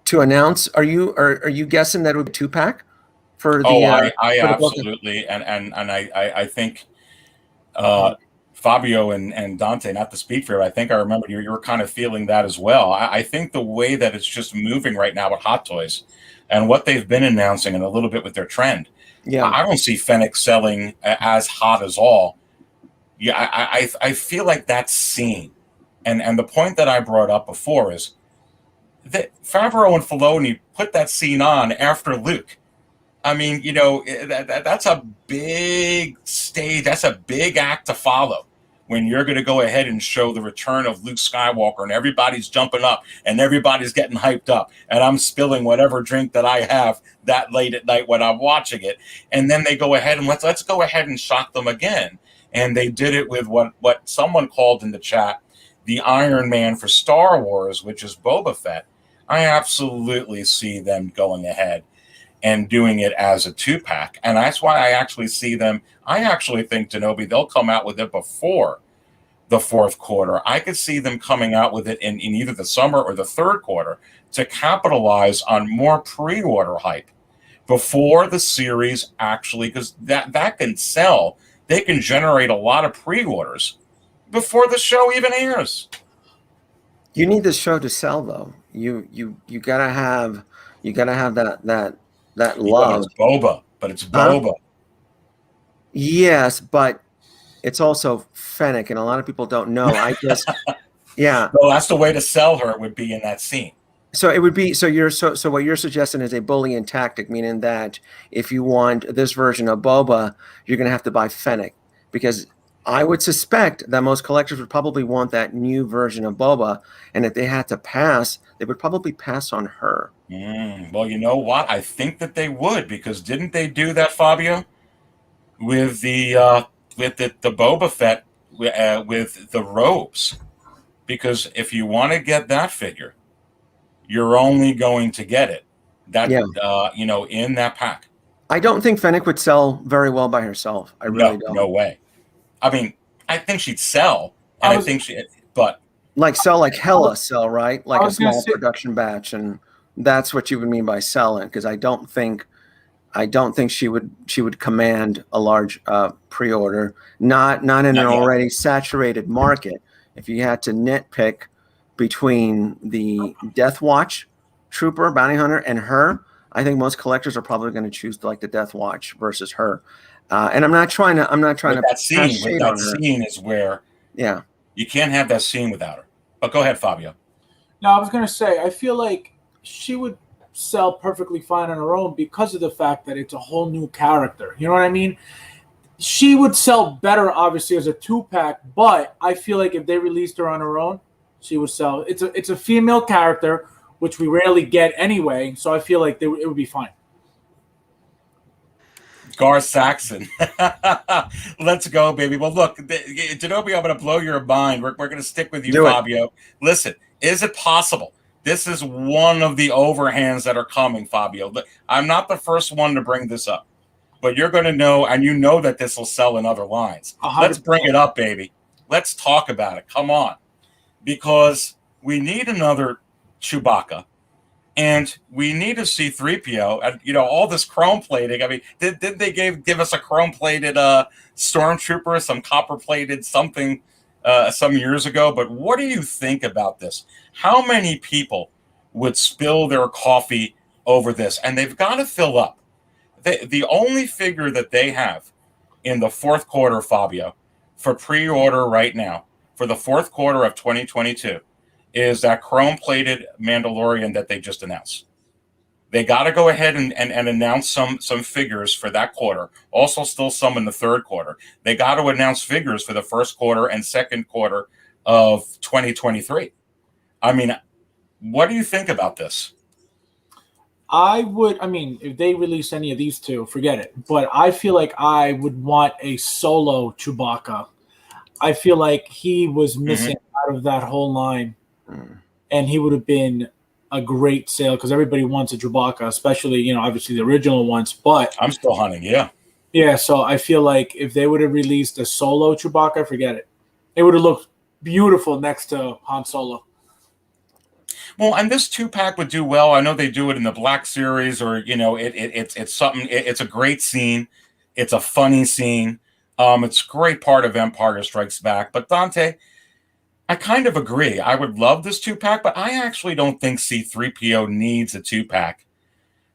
Speaker 4: to announce, are you guessing that it would be 2-pack for the?
Speaker 1: I
Speaker 4: for the
Speaker 1: absolutely, and I think Fabio and Dante, not to speak for you, I think I remember you were kind of feeling that as well. I think the way that it's just moving right now with Hot Toys and what they've been announcing and a little bit with their trend.
Speaker 4: Yeah,
Speaker 1: I don't see Fennec selling as hot as all. Yeah, I feel like that's seen. And the point that I brought up before is that Favreau and Filoni put that scene on after Luke. I mean, that's a big stage. That's a big act to follow when you're going to go ahead and show the return of Luke Skywalker and everybody's jumping up and everybody's getting hyped up and I'm spilling whatever drink that I have that late at night when I'm watching it. And then they go ahead and let's go ahead and shock them again. And they did it with what someone called in the chat, the Iron Man for Star Wars, which is Boba Fett. I absolutely see them going ahead and doing it as a 2-pack. And that's why I actually see them. I actually think Kenobi, they'll come out with it before the fourth quarter. I could see them coming out with it in either the summer or the third quarter to capitalize on more pre-order hype before the series actually, because that can sell. They can generate a lot of pre-orders before the show even airs.
Speaker 4: You need the show to sell, though. You gotta have that love.
Speaker 1: It's Boba, but it's Boba.
Speaker 4: Yes, but it's also Fennec, and a lot of people don't know. I just, yeah.
Speaker 1: Well, that's the way to sell her. It would be in that scene.
Speaker 4: So it would be so what you're suggesting is a bullying tactic, meaning that if you want this version of Boba, you're going to have to buy Fennec, because I would suspect that most collectors would probably want that new version of Boba, and if they had to pass, they would probably pass on her.
Speaker 1: Well, you know what? I think that they would, because didn't they do that, Fabio, with the Boba Fett with the robes? Because if you want to get that figure, you're only going to get it in that pack.
Speaker 4: I don't think Fennec would sell very well by herself. I really don't.
Speaker 1: No way. I mean, I think she'd sell, and I think
Speaker 4: sell like hella sell, right? Like a small production batch, and that's what you would mean by selling. Because I don't think she would command a large pre-order, not in an already saturated market. If you had to nitpick between the Death Watch Trooper bounty hunter and her, I think most collectors are probably going to choose the Death Watch versus her. And I'm not trying to.
Speaker 1: That scene is where you can't have that scene without her. But go ahead, Fabio.
Speaker 2: No, I was going to say, I feel like she would sell perfectly fine on her own because of the fact that it's a whole new character. You know what I mean? She would sell better, obviously, as a 2-pack, but I feel like if they released her on her own, she would sell. It's a female character, which we rarely get anyway, so I feel like it would be fine.
Speaker 1: Gar Saxon. Let's go, baby. Well, look, Kenobi, I'm going to blow your mind. We're going to stick with you, Fabio. Listen, is it possible? This is one of the overhands that are coming, Fabio. I'm not the first one to bring this up, but you're going to know, and you know that this will sell in other lines. 100%. Let's bring it up, baby. Let's talk about it. Come on. Because we need another Chewbacca. And we need a C-3PO, and all this chrome plating. I mean, did they give us a chrome plated stormtrooper, some copper plated something some years ago? But what do you think about this? How many people would spill their coffee over this? And they've got to fill up. The only figure that they have in the fourth quarter, Fabio, for pre-order right now for the fourth quarter of 2022. Is that chrome-plated Mandalorian that they just announced. They got to go ahead and announce some figures for that quarter. Also, still some in the third quarter. They got to announce figures for the first quarter and second quarter of 2023. I mean, what do you think about this?
Speaker 2: If they release any of these two, forget it. But I feel like I would want a solo Chewbacca. I feel like he was missing out of that whole line. And he would have been a great sale because everybody wants a Chewbacca, especially, obviously the original ones. But
Speaker 1: I'm still hunting, yeah.
Speaker 2: Yeah, so I feel like if they would have released a solo Chewbacca, forget it. It would have looked beautiful next to Han Solo.
Speaker 1: Well, and this 2-pack would do well. I know they do it in the Black Series, or it's something. It's a great scene. It's a funny scene. It's a great part of Empire Strikes Back. But Dante, I kind of agree. I would love this 2-pack, but I actually don't think C-3PO needs a 2-pack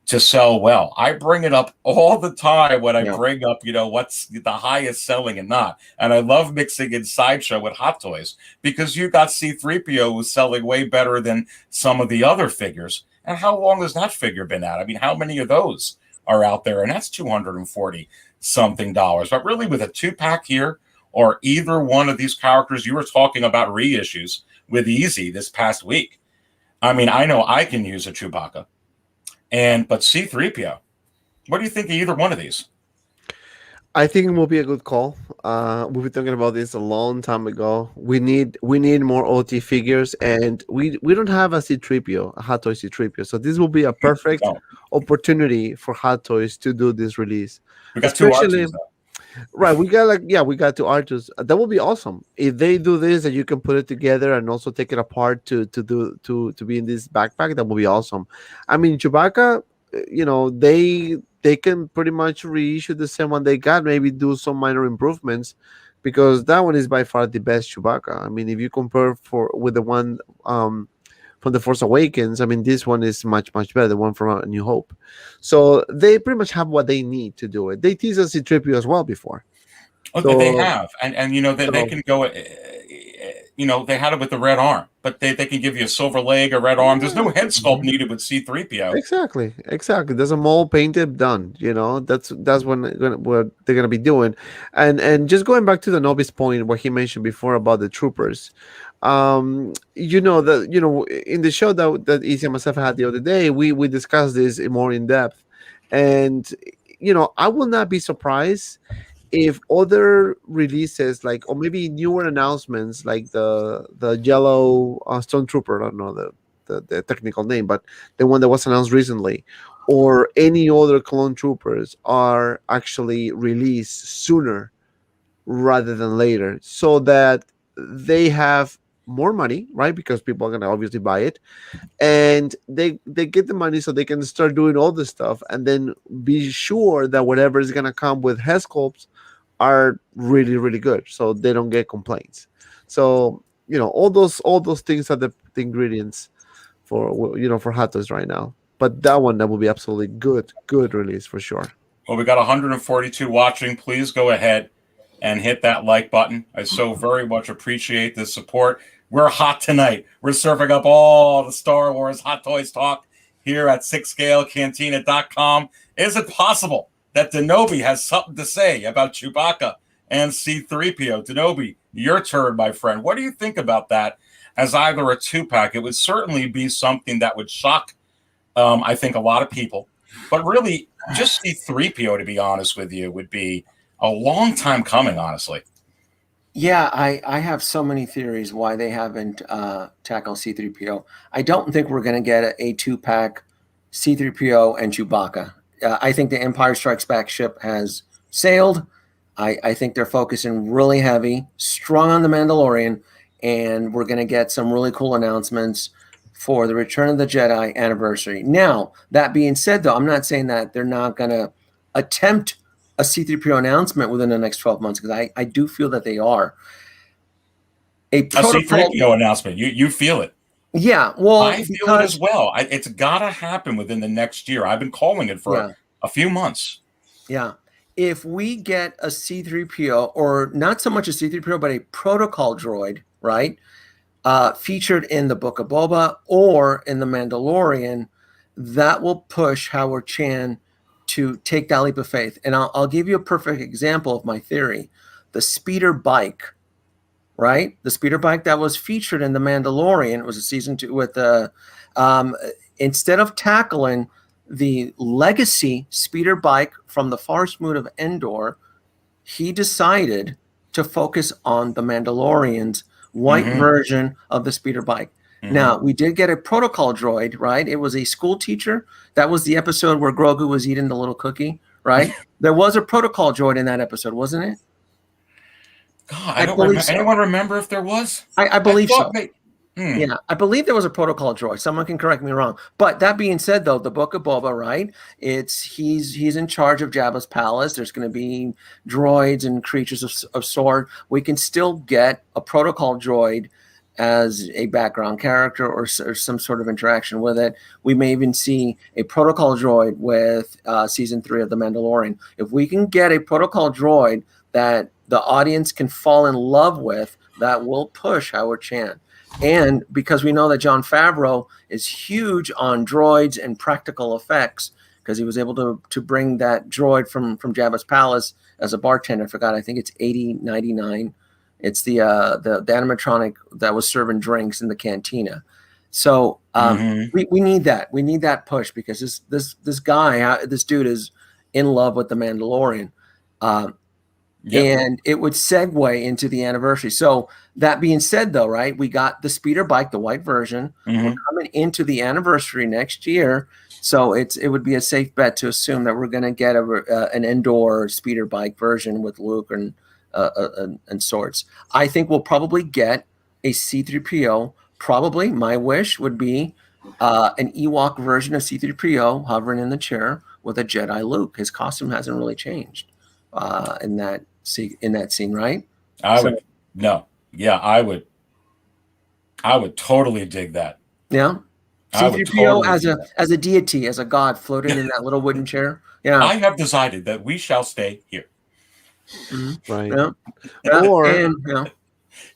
Speaker 1: to sell well. I bring it up all the time when I bring up, what's the highest selling and not. And I love mixing in Sideshow with Hot Toys because you got C-3PO who's selling way better than some of the other figures. And how long has that figure been out? I mean, how many of those are out there? And that's $240-something. But really with a 2-pack here, or either one of these characters, you were talking about reissues with Easy this past week. I mean, I know I can use a Chewbacca. But C-3PO, what do you think of either one of these?
Speaker 3: I think it will be a good call. We've been talking about this a long time ago. We need more OT figures, and we don't have a C-3PO, a Hot Toy C-3PO. So this will be a perfect opportunity for Hot Toys to do this release.
Speaker 1: We got two R2s,
Speaker 3: right, we got two R2s. That would be awesome if they do this, and you can put it together and also take it apart to be in this backpack. That would be awesome. I mean, Chewbacca, they can pretty much reissue the same one they got, maybe do some minor improvements, because that one is by far the best Chewbacca. I mean, if you compare with the one from The Force Awakens, I mean, this one is much, much better, the one from A New Hope. So they pretty much have what they need to do it. They teased us C-3PO as well before.
Speaker 1: Okay, so, they have. And they can go, they had it with the red arm, but they can give you a silver leg, a red arm. There's no head sculpt needed with C-3PO.
Speaker 3: Exactly. There's a mold painted, done. That's what they're gonna be doing. And just going back to the Novice point, what he mentioned before about the troopers, in the show that Easy and myself had the other day, we discussed this more in depth, and I will not be surprised if other releases, or maybe newer announcements, like the yellow Stormtrooper, I don't know the technical name, but the one that was announced recently, or any other clone troopers, are actually released sooner rather than later, so that they have more money, right? Because people are going to obviously buy it, and they get the money so they can start doing all this stuff, and then be sure that whatever is going to come with head sculpts are really, really good, so they don't get complaints. So all those things are the ingredients for Hot Toys right now. But that will be absolutely good release for sure.
Speaker 1: Well, we got 142 watching. Please go ahead and hit that like button. I so very much appreciate the support. We're hot tonight. We're serving up all the Star Wars Hot Toys talk here at 6scalecantina.com. Is it possible that Denobi has something to say about Chewbacca and C-3PO? Denobi, your turn, my friend. What do you think about that as either a 2-pack? It would certainly be something that would shock, I think, a lot of people. But really, just C-3PO, to be honest with you, would be a long time coming, honestly.
Speaker 4: Yeah, I have so many theories why they haven't tackled C-3PO. I don't think we're going to get a 2-pack C-3PO and Chewbacca. I think the Empire Strikes Back ship has sailed. I think they're focusing really heavy, strong on the Mandalorian, and we're going to get some really cool announcements for the Return of the Jedi anniversary. Now, that being said, though, I'm not saying that they're not going to attempt a C-3PO announcement within the next 12 months, because I do feel that they are.
Speaker 1: A C-3PO announcement. You feel it.
Speaker 4: Yeah, well,
Speaker 1: I feel it as well. It's got to happen within the next year. I've been calling it for a few months.
Speaker 4: Yeah. If we get a C-3PO, or not so much a C-3PO, but a protocol droid, right, featured in the Book of Boba or in The Mandalorian, that will push Howard Chan to take that leap of faith. And I'll give you a perfect example of my theory. The speeder bike, right? The speeder bike that was featured in The Mandalorian, it was a season 2 with instead of tackling the legacy speeder bike from the Forest Moon of Endor, he decided to focus on the Mandalorian's white version of the speeder bike. Now, we did get a protocol droid, right? It was a school teacher. That was the episode where Grogu was eating the little cookie, right? There was a protocol droid in that episode, wasn't it?
Speaker 1: God, I don't remember. So. Anyone remember if there was?
Speaker 4: I believe so.
Speaker 1: Yeah,
Speaker 4: I believe there was a protocol droid. Someone can correct me wrong. But that being said, though, the Book of Boba, right? He's in charge of Jabba's palace. There's going to be droids and creatures of sort. We can still get a protocol droid as a background character or some sort of interaction with it. We may even see a protocol droid with season 3 of The Mandalorian. If we can get a protocol droid that the audience can fall in love with, that will push Howard Chan. And because we know that Jon Favreau is huge on droids and practical effects, because he was able to bring that droid from Jabba's palace as a bartender. I forgot, I think it's 8099. It's the animatronic that was serving drinks in the cantina. So we need that. We need that push because this guy, this dude is in love with the Mandalorian. And it would segue into the anniversary. So that being said, though, right, we got the speeder bike, the white version. We're coming into the anniversary next year. So it would be a safe bet to assume that we're going to get an indoor speeder bike version with Luke and sorts. I think we'll probably get a C-3PO. Probably my wish would be an Ewok version of C-3PO hovering in the chair with a Jedi Luke. His costume hasn't really changed in that scene, right?
Speaker 1: I would totally dig that.
Speaker 4: Yeah. C-3PO as a deity, as a god floating in that little wooden chair. Yeah.
Speaker 1: I have decided that we shall stay here.
Speaker 3: Right.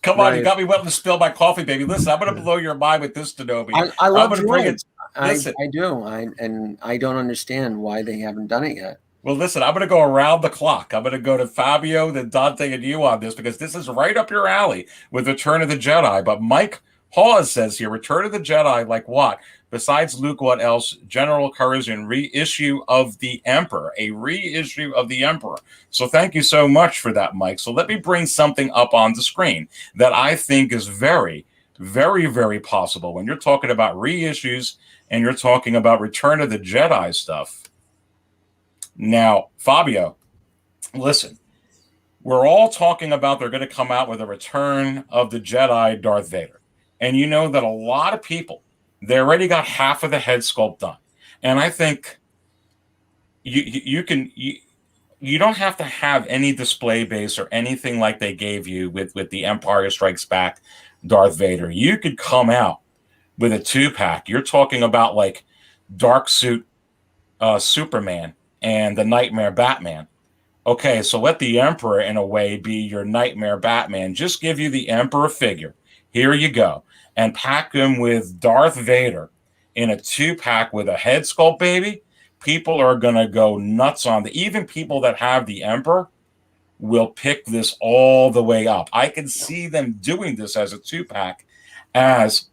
Speaker 1: Come on, you got me wet to spill my coffee, baby. Listen, I'm going to blow your mind with this, Kenobi.
Speaker 4: I love droids. I do. I don't understand why they haven't done it yet.
Speaker 1: Well, listen, I'm going to go around the clock. I'm going to go to Fabio, then Dante, and you on this because this is right up your alley with Return of the Jedi. But Mike Hawes says here, Return of the Jedi, like what? Besides Luke, what else? General Coruscant, reissue of the Emperor, a reissue of the Emperor. So thank you so much for that, Mike. So let me bring something up on the screen that I think is very, very, very possible. When you're talking about reissues and you're talking about Return of the Jedi stuff. Now, Fabio, listen, we're all talking about they're going to come out with a Return of the Jedi Darth Vader. And you know that a lot of people, they already got half of the head sculpt done. And I think you don't have to have any display base or anything like they gave you with the Empire Strikes Back Darth Vader. You could come out with a 2-pack. You're talking about like Dark Suit Superman and the Nightmare Batman. Okay, so let the Emperor, in a way, be your Nightmare Batman. Just give you the Emperor figure. Here you go. And pack him with Darth Vader in a 2-pack with a head sculpt, baby. People are going to go nuts on the... Even people that have the Emperor will pick this all the way up. I can see them doing this as a 2-pack as,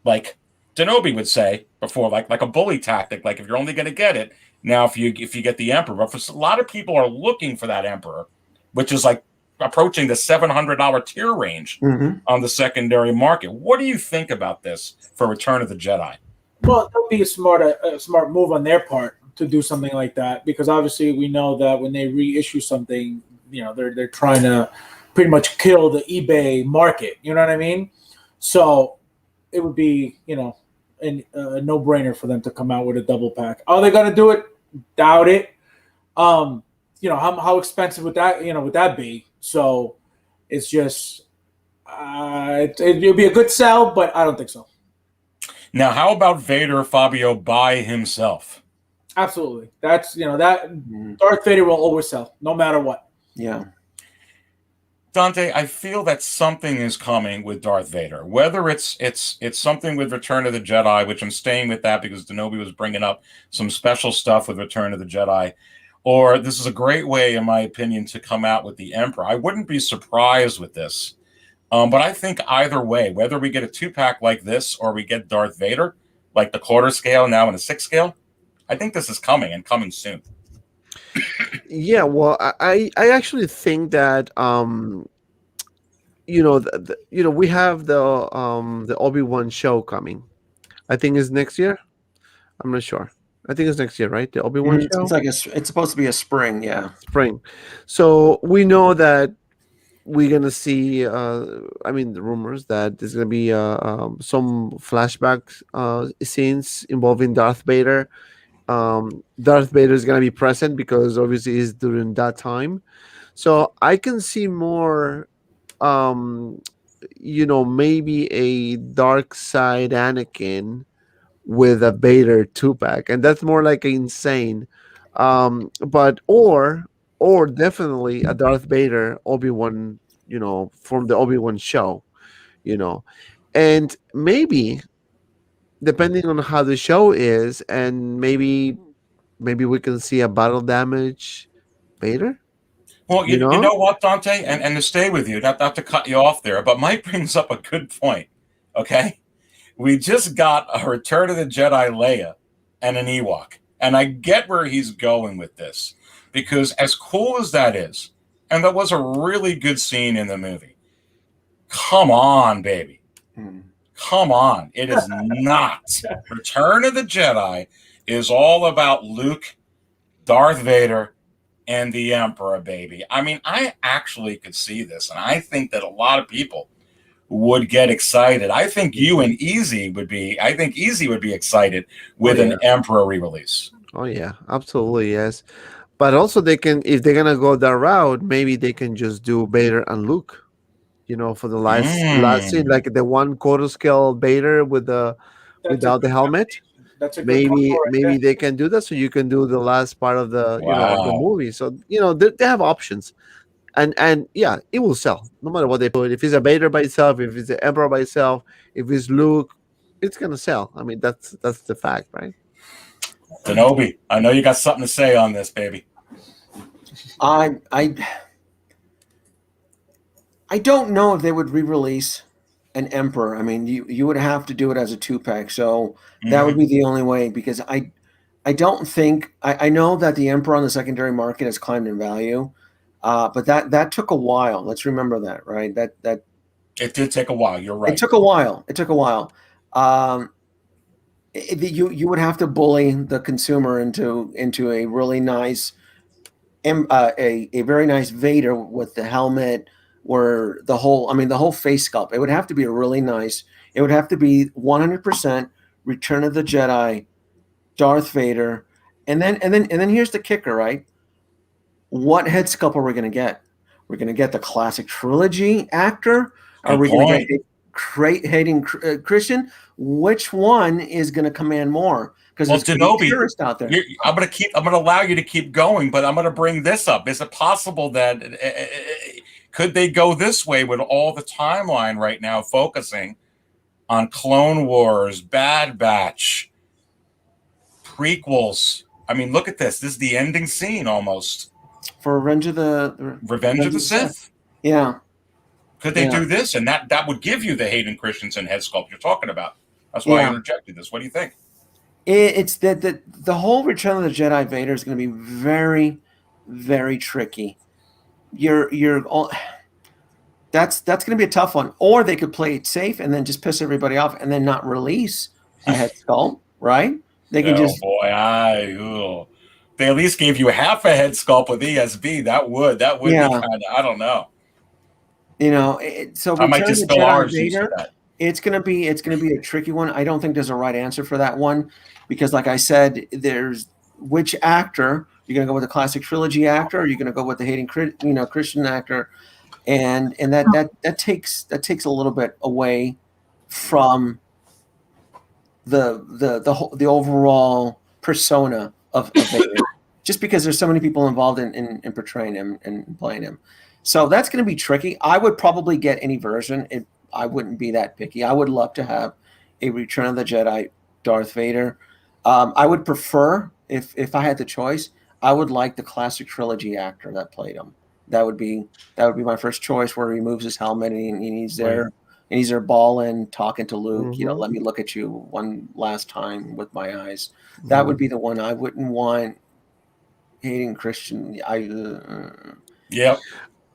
Speaker 1: like Kenobi would say before, like a bully tactic. Like, if you're only going to get it, now if you get the Emperor. But for a lot of people are looking for that Emperor, which is like approaching the $700 tier range on the secondary market. What do you think about this for Return of the Jedi?
Speaker 2: Well, that would be a smart move on their part to do something like that, because obviously we know that when they reissue something, they're trying to pretty much kill the eBay market. You know what I mean? So it would be, a no-brainer for them to come out with a double pack. Are they going to do it? Doubt it. How expensive would that be? So it's just it'll be a good sell, but I don't think so.
Speaker 1: Now, how about Vader, Fabio, by himself?
Speaker 2: Absolutely. That's Darth Vader will always sell, no matter what.
Speaker 4: Yeah.
Speaker 1: Dante, I feel that something is coming with Darth Vader. Whether it's something with Return of the Jedi, which I'm staying with that because Kenobi was bringing up some special stuff with Return of the Jedi, or this is a great way, in my opinion, to come out with the Emperor. I wouldn't be surprised with this. But I think either way, whether we get a 2-pack like this or we get Darth Vader, like the quarter scale now in a 6 scale, I think this is coming and coming soon.
Speaker 3: Yeah, well, I actually think that we have the Obi-Wan show coming. I think it's next year. I'm not sure. I think it's next year, right? The Obi-Wan show?
Speaker 4: It's supposed to be a spring, yeah.
Speaker 3: Spring. So we know that we're gonna see. The rumors that there's gonna be some flashback scenes involving Darth Vader. Darth Vader is gonna be present because obviously it's during that time. So I can see more. Maybe a Darkside Anakin with a Vader 2-pack, and that's more like insane. But or definitely a Darth Vader Obi-Wan, from the Obi-Wan show, and maybe depending on how the show is, and maybe we can see a battle damage Vader.
Speaker 1: Well, you know what, Dante, and to stay with you, not to cut you off there, but Mike brings up a good point. Okay, we just got a Return of the Jedi Leia and an Ewok, and I get where he's going with this, because as cool as that is, and that was a really good scene in the movie. Come on, baby, come on! It is not. Return of the Jedi is all about Luke, Darth Vader, and the Emperor, baby. I mean, I actually could see this, and I think that a lot of people would get excited. I think Easy would be excited with an Emperor re-release.
Speaker 3: Oh yeah, absolutely, yes. But also they can, if they're gonna go that route, maybe they can just do Vader and Luke, for the last scene, like the one quarter scale Vader without the helmet.
Speaker 2: That's a good
Speaker 3: maybe they can do that, so you can do the last part of the the movie. So they have options, and yeah, it will sell no matter what they put. If it's a Vader by itself, if it's the Emperor by itself, if it's Luke, it's gonna sell. I mean, that's the fact, right?
Speaker 1: Kenobi, I know you got something to say on this, baby.
Speaker 4: I don't know if they would re-release an Emperor. I mean, you would have to do it as a 2-pack, so that would be the only way, because I don't think I know that the Emperor on the secondary market has climbed in value, but that took a while. Let's remember that, right? That
Speaker 1: it did take a while. You're right.
Speaker 4: It took a while. You would have to bully the consumer into a really nice, a very nice Vader with the helmet, where the whole face sculpt. It would have to be it would have to be 100% Return of the Jedi, Darth Vader, and then here's the kicker, right? What head sculpt are we going to get? We're going to get the classic trilogy actor. Are we going to get Hayden Christensen? Which one is going to command more? Because there's
Speaker 1: Kenobi,
Speaker 4: tourists out there.
Speaker 1: I'm going to allow you to keep going, but I'm going to bring this up. Is it possible that could they go this way with all the timeline right now focusing on Clone Wars, Bad Batch, prequels? I mean, look at this. This is the ending scene almost.
Speaker 4: For Revenge of the
Speaker 1: Sith.
Speaker 4: Yeah.
Speaker 1: Could they do this? And that would give you the Hayden Christensen head sculpt you're talking about. That's why I interjected this. What do you think?
Speaker 4: It's that the whole Return of the Jedi Vader is going to be very, very tricky. That's going to be a tough one. Or they could play it safe and then just piss everybody off and then not release a head sculpt, right? They can
Speaker 1: they at least gave you half a head sculpt with ESB. That would be kind of, I don't know.
Speaker 4: So
Speaker 1: I might just spill ours.
Speaker 4: It's gonna be a tricky one. I don't think there's a right answer for that one, because like I said, there's which actor you're gonna go with, the classic trilogy actor, or you're gonna go with the Hayden Christensen actor, and that takes a little bit away from the overall persona of Vader, just because there's so many people involved in portraying him and playing him. So that's going to be tricky. I would probably get any version. I wouldn't be that picky. I would love to have a Return of the Jedi Darth Vader. I would prefer, if I had the choice, I would like the classic trilogy actor that played him. That would be my first choice, where he removes his helmet and he's there. Right. And he's there balling, talking to Luke, let me look at you one last time with my eyes. That would be the one. I wouldn't want Hayden Christensen.
Speaker 1: Yep.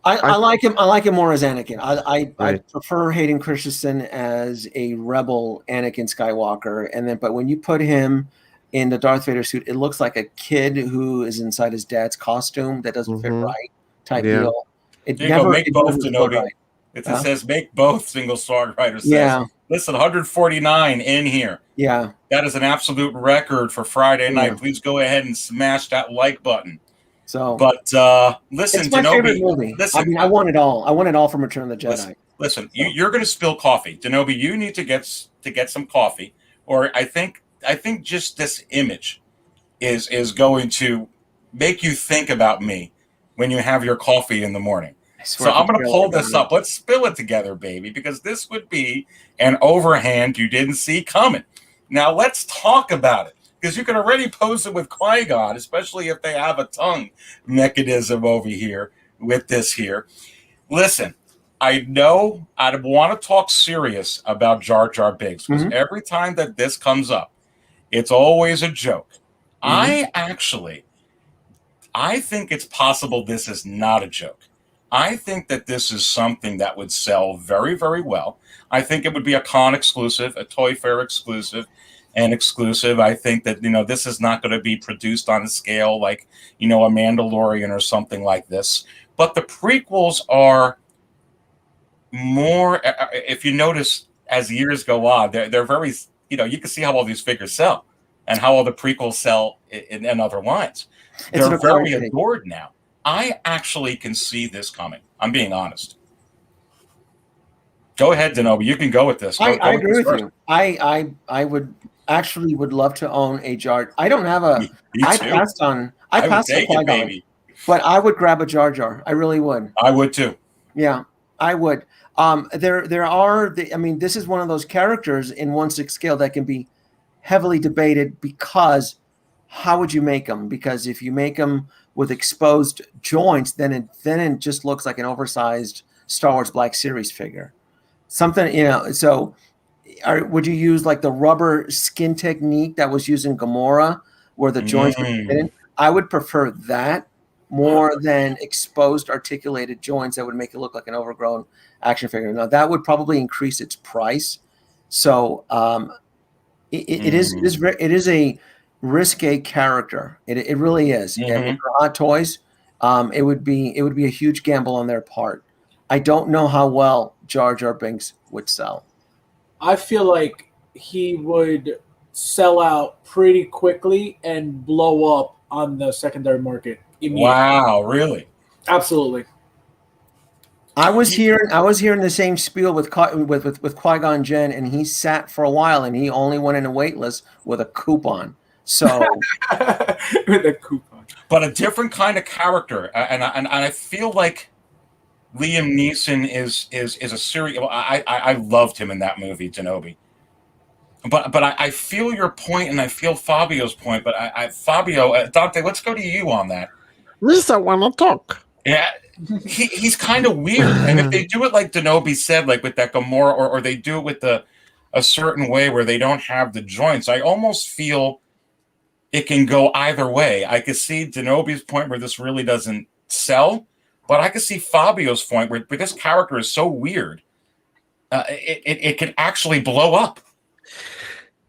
Speaker 4: I like him. I like him more as Anakin. I prefer Hayden Christensen as a rebel Anakin Skywalker, but when you put him in the Darth Vader suit, it looks like a kid who is inside his dad's costume that doesn't fit right type deal. It
Speaker 1: There you
Speaker 4: never
Speaker 1: go. Make both,
Speaker 4: doesn't
Speaker 1: Kenobi.
Speaker 4: feel right.
Speaker 1: It says make both. Single Star Writer says.
Speaker 4: Yeah.
Speaker 1: Listen, 149 in here.
Speaker 4: Yeah.
Speaker 1: That is an absolute record for Friday night.
Speaker 4: Yeah.
Speaker 1: Please go ahead and smash that like button.
Speaker 4: So,
Speaker 1: but listen,
Speaker 4: it's my favorite movie.
Speaker 1: Listen,
Speaker 4: I mean, I want it all. I want it all from Return of the Jedi.
Speaker 1: Listen, you're going to spill coffee, Denobi. You need to get some coffee, or I think just this image is going to make you think about me when you have your coffee in the morning. So I'm going to pull this up. Let's spill it together, baby, because this would be an overhand you didn't see coming. Now let's talk about it, because you can already pose it with Qui Gon, especially if they have a tongue mechanism over here with this here. Listen, I know I want to talk serious about Jar Jar Binks, because every time that this comes up, it's always a joke. I think it's possible this is not a joke. I think that this is something that would sell very, very well. I think it would be a con exclusive, a Toy Fair exclusive, and exclusive. I think that, this is not going to be produced on a scale like, a Mandalorian or something like this. But the prequels are more, if you notice, as years go on, they're very, you can see how all these figures sell and how all the prequels sell in other lines. They're very adored now. I actually can see this coming. I'm being honest. Go ahead, Denobi. You can go with this.
Speaker 4: I agree with you. I would love to own a Jar. I don't have a. I passed on Qui-Gon, but I would grab a Jar Jar. I really would.
Speaker 1: I would too.
Speaker 4: Yeah, I would. This is one of those characters in 1/6 scale that can be heavily debated, because how would you make them? Because if you make them with exposed joints, then it just looks like an oversized Star Wars Black Series figure. Something, so would you use like the rubber skin technique that was used in Gamora, where the joints were hidden? I would prefer that more than exposed articulated joints that would make it look like an overgrown action figure. Now that would probably increase its price. So it is a risque character. It really is. And for Hot Toys, it would be a huge gamble on their part. I don't know how well Jar Jar Binks would sell.
Speaker 2: I feel like he would sell out pretty quickly and blow up on the secondary market immediately.
Speaker 1: Wow, really?
Speaker 2: Absolutely.
Speaker 4: I was hearing the same spiel with Qui Gon Jinn, and he sat for a while, and he only went in a wait list with a coupon. So
Speaker 2: with a coupon,
Speaker 1: but a different kind of character, and I feel like Liam Neeson is a serious. I loved him in that movie, Denobi. But I feel your point, and I feel Fabio's point. But Fabio, Dante, let's go to you on that.
Speaker 3: Mister, wanna talk?
Speaker 1: Yeah, he's kind of weird, and if they do it like Denobi said, like with that Gamora, or they do it with a certain way where they don't have the joints, I almost feel it can go either way. I could see Denobi's point where this really doesn't sell, but I could see Fabio's point where this character is so weird, it could actually blow up.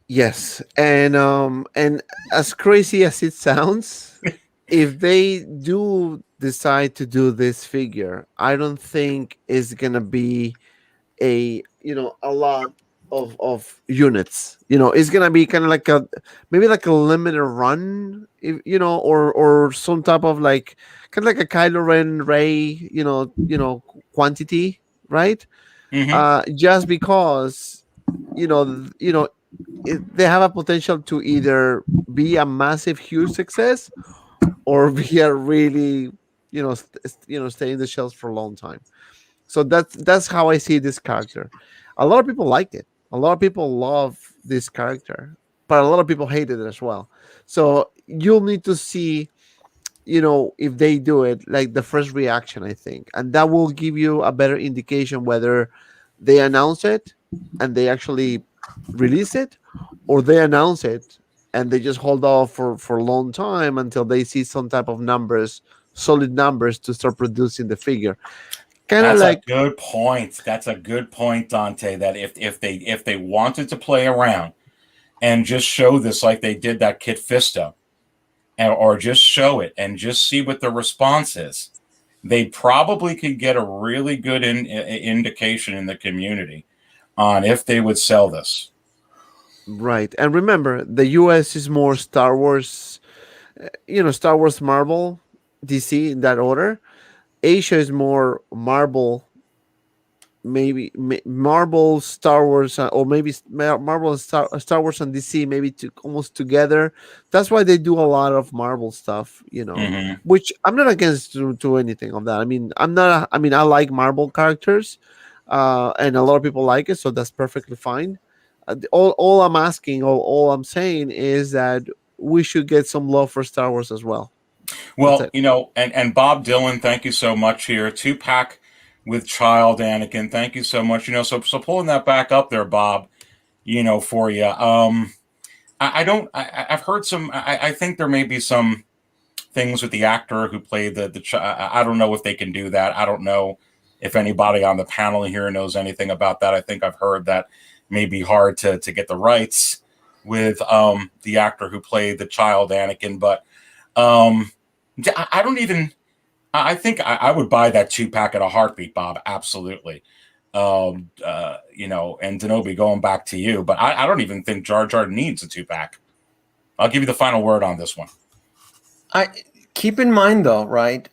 Speaker 3: Yes, and as crazy as it sounds, if they do decide to do this figure, I don't think it's gonna be a lot of units. It's gonna be kind of like maybe like a limited run, or some type of like kind of like a Kylo Ren Rey, quantity, right? Just because they have a potential to either be a massive, huge success, or be a really stay in the shelves for a long time. So that's how I see this character. A lot of people liked it. A lot of people love this character, but a lot of people hated it as well. So you'll need to see, if they do it, like the first reaction, I think, and that will give you a better indication whether they announce it and they actually release it, or they announce it and they just hold off for a long time until they see some type of solid numbers to start producing the figure.
Speaker 1: That's a good point. That's a good point, Dante. That if they wanted to play around and just show this like they did that Kit Fisto, or just show it and just see what the response is, they probably could get a really good indication in the community on if they would sell this.
Speaker 3: Right. And remember, the US is more Star Wars, Star Wars, Marvel, DC in that order. Asia is more Marvel, maybe Marvel, Star Wars, or maybe Marvel and Star Wars and DC, maybe almost together. That's why they do a lot of Marvel stuff, which I'm not against to anything of that. I mean, I like Marvel characters, and a lot of people like it, so that's perfectly fine. All I'm asking, all I'm saying is that we should get some love for Star Wars as well.
Speaker 1: Well, and Bob Dylan, thank you so much here. 2-pack with child Anakin. Thank you so much. So pulling that back up there, Bob, for you. I've heard some, I think there may be some things with the actor who played the I don't know if they can do that. I don't know if anybody on the panel here knows anything about that. I think I've heard that may be hard to get the rights with the actor who played the child Anakin, but I think I would buy that 2-pack at a heartbeat, Bob. Absolutely. And Denobi, going back to you, but I don't even think Jar Jar needs a 2-pack. I'll give you the final word on this one.
Speaker 4: I keep in mind though, right?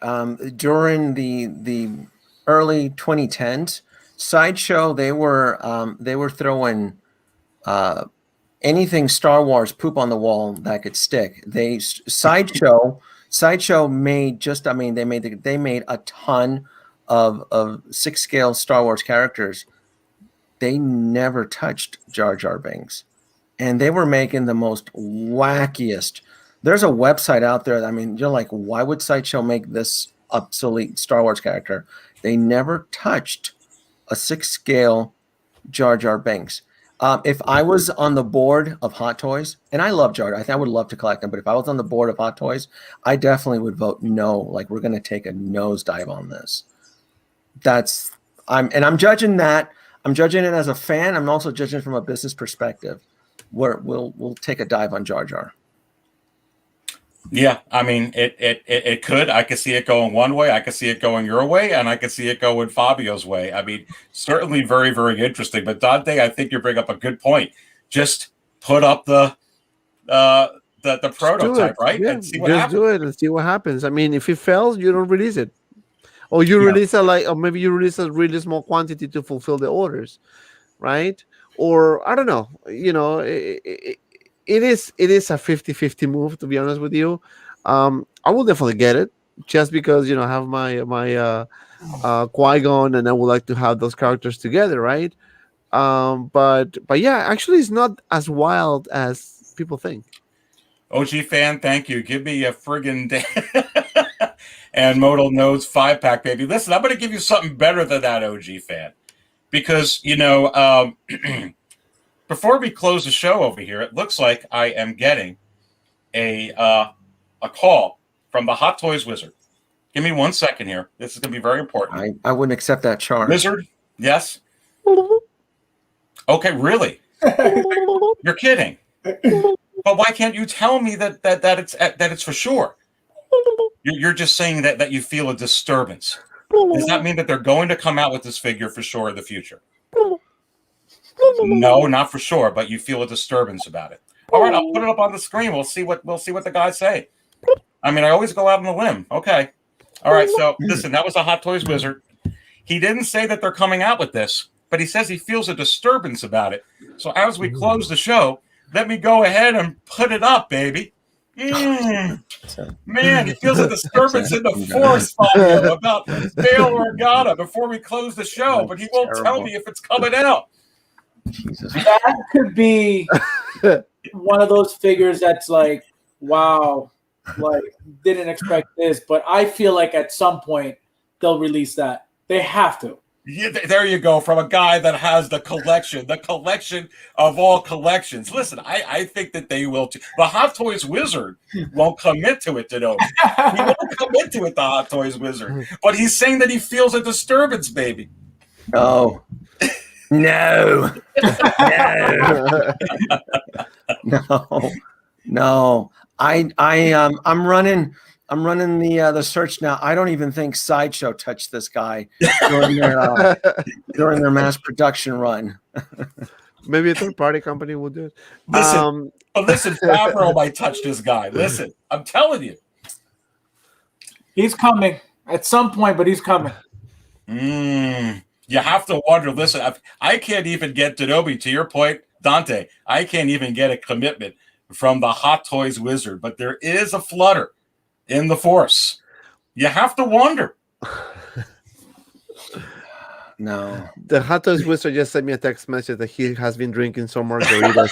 Speaker 4: During the early 2010s, Sideshow, they were throwing anything Star Wars poop on the wall that could stick. Sideshow made they made a ton of 6-scale Star Wars characters. They never touched Jar Jar Binks, and they were making the most wackiest. There's a website out there. You're like, why would Sideshow make this obsolete Star Wars character? They never touched a 6-scale Jar Jar Binks. If I was on the board of Hot Toys, and I love Jar Jar, I think I would love to collect them, but if I was on the board of Hot Toys, I definitely would vote no. Like, we're going to take a nosedive on this. I'm judging that. I'm judging it as a fan. I'm also judging it from a business perspective, where we'll take a dive on Jar Jar.
Speaker 1: Yeah, it could. I could see it going one way. I could see it going your way, and I could see it going Fabio's way. Certainly very, very interesting. But Dante, I think you bring up a good point. Just put up the prototype, right?
Speaker 3: Yeah,
Speaker 1: and see what happens.
Speaker 3: do it and see what happens. If it fails, you don't release it, or you release or maybe you release a really small quantity to fulfill the orders, right? Or I don't know. It is a 50-50 move, to be honest with you. I will definitely get it just because I have my Qui Gon, and I would like to have those characters together, right? But yeah, actually, it's not as wild as people think.
Speaker 1: OG fan, thank you. Give me a friggin' and Modal Nodes 5-pack, baby. Listen, I'm going to give you something better than that, OG fan, because before we close the show over here, it looks like I am getting a call from the Hot Toys Wizard. Give me 1 second here. This is going to be very important.
Speaker 4: I wouldn't accept that charge.
Speaker 1: Wizard, yes? Okay, really? You're kidding. But why can't you tell me that it's for sure? You're just saying that you feel a disturbance. Does that mean that they're going to come out with this figure for sure in the future? No, not for sure, but you feel a disturbance about it. All right, I'll put it up on the screen. We'll see what the guys say. I always go out on a limb. Okay. All right, so listen, that was a Hot Toys Wizard. He didn't say that they're coming out with this, but he says he feels a disturbance about it. So as we close the show, let me go ahead and put it up, baby. Man, he feels a disturbance in the Force Fabio about Leia Organa before we close the show, but he won't tell me if it's coming out.
Speaker 4: Jesus.
Speaker 2: That could be one of those figures that's like, wow, like didn't expect this, but I feel like at some point they'll release that. They have to.
Speaker 1: Yeah, there you go, from a guy that has the collection of all collections. Listen, I think that they will too. The Hot Toys Wizard won't commit to it, Denobi. He won't commit to it, the Hot Toys Wizard. But he's saying that he feels a disturbance, baby.
Speaker 4: Oh. No. No. No. I'm running the search now. I don't even think Sideshow touched this guy during their mass production run.
Speaker 3: Maybe a third-party company will do it.
Speaker 1: Listen, Favreau might touch this guy. Listen, I'm telling you.
Speaker 2: He's coming at some point, but he's coming.
Speaker 1: You have to wonder. Listen, I can't even get Kenobi, to your point, Dante. I can't even get a commitment from the Hot Toys wizard, but there is a flutter in the Force. You have to wonder.
Speaker 4: No.
Speaker 3: The Hot Toys wizard just sent me a text message that he has been drinking some margaritas.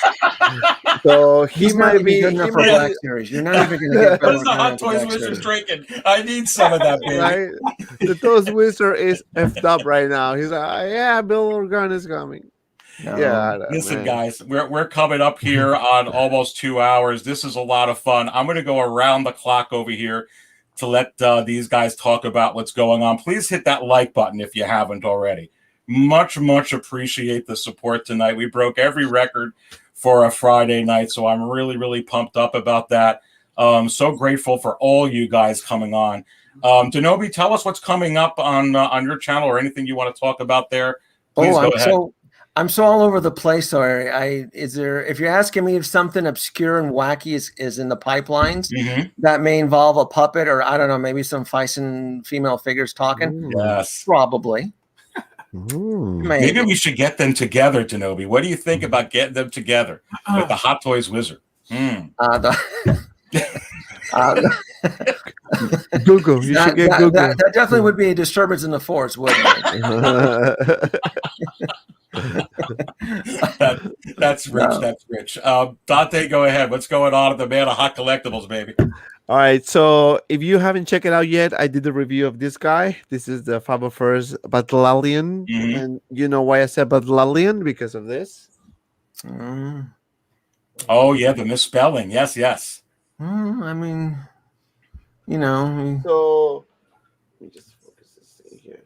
Speaker 3: So
Speaker 4: He's might be good enough for Black Series. You're not even going to get
Speaker 1: What's the Hot Toys wizard drinking? I need some of that, baby.
Speaker 3: Right? The Toys wizard is effed up right now. He's like, yeah, Bill Organa is coming.
Speaker 4: No.
Speaker 3: Yeah.
Speaker 1: Listen, guys, we're coming up here on almost 2 hours. This is a lot of fun. I'm going to go around the clock over here to let these guys talk about what's going on. Please hit that like button if you haven't already. Much appreciate the support tonight. We broke every record for a Friday night, so I'm really pumped up about that. So grateful for all you guys coming on. Denobi, tell us what's coming up on your channel or anything you want to talk about there. Please go ahead.
Speaker 4: I'm so all over the place. So if you're asking me if something obscure and wacky is in the pipelines, that may involve a puppet or I don't know, maybe some feisty female figures talking.
Speaker 1: Yes,
Speaker 4: probably.
Speaker 1: Maybe we should get them together, Denobi. What do you think about getting them together with the Hot Toys wizard?
Speaker 3: Google. You should get Google.
Speaker 4: That definitely would be a disturbance in the Force, wouldn't it?
Speaker 1: That's rich. No. That's rich. Dante, go ahead. What's going on at the Man of Hot Collectibles, baby?
Speaker 3: All right. So if you haven't checked it out yet, I did a review of this guy. This is the Fabo First Battalion. And you know why I said Battalion? Because of this.
Speaker 1: Oh, yeah. The misspelling. Yes.
Speaker 4: I mean, you know.
Speaker 3: So let me just focus this thing here.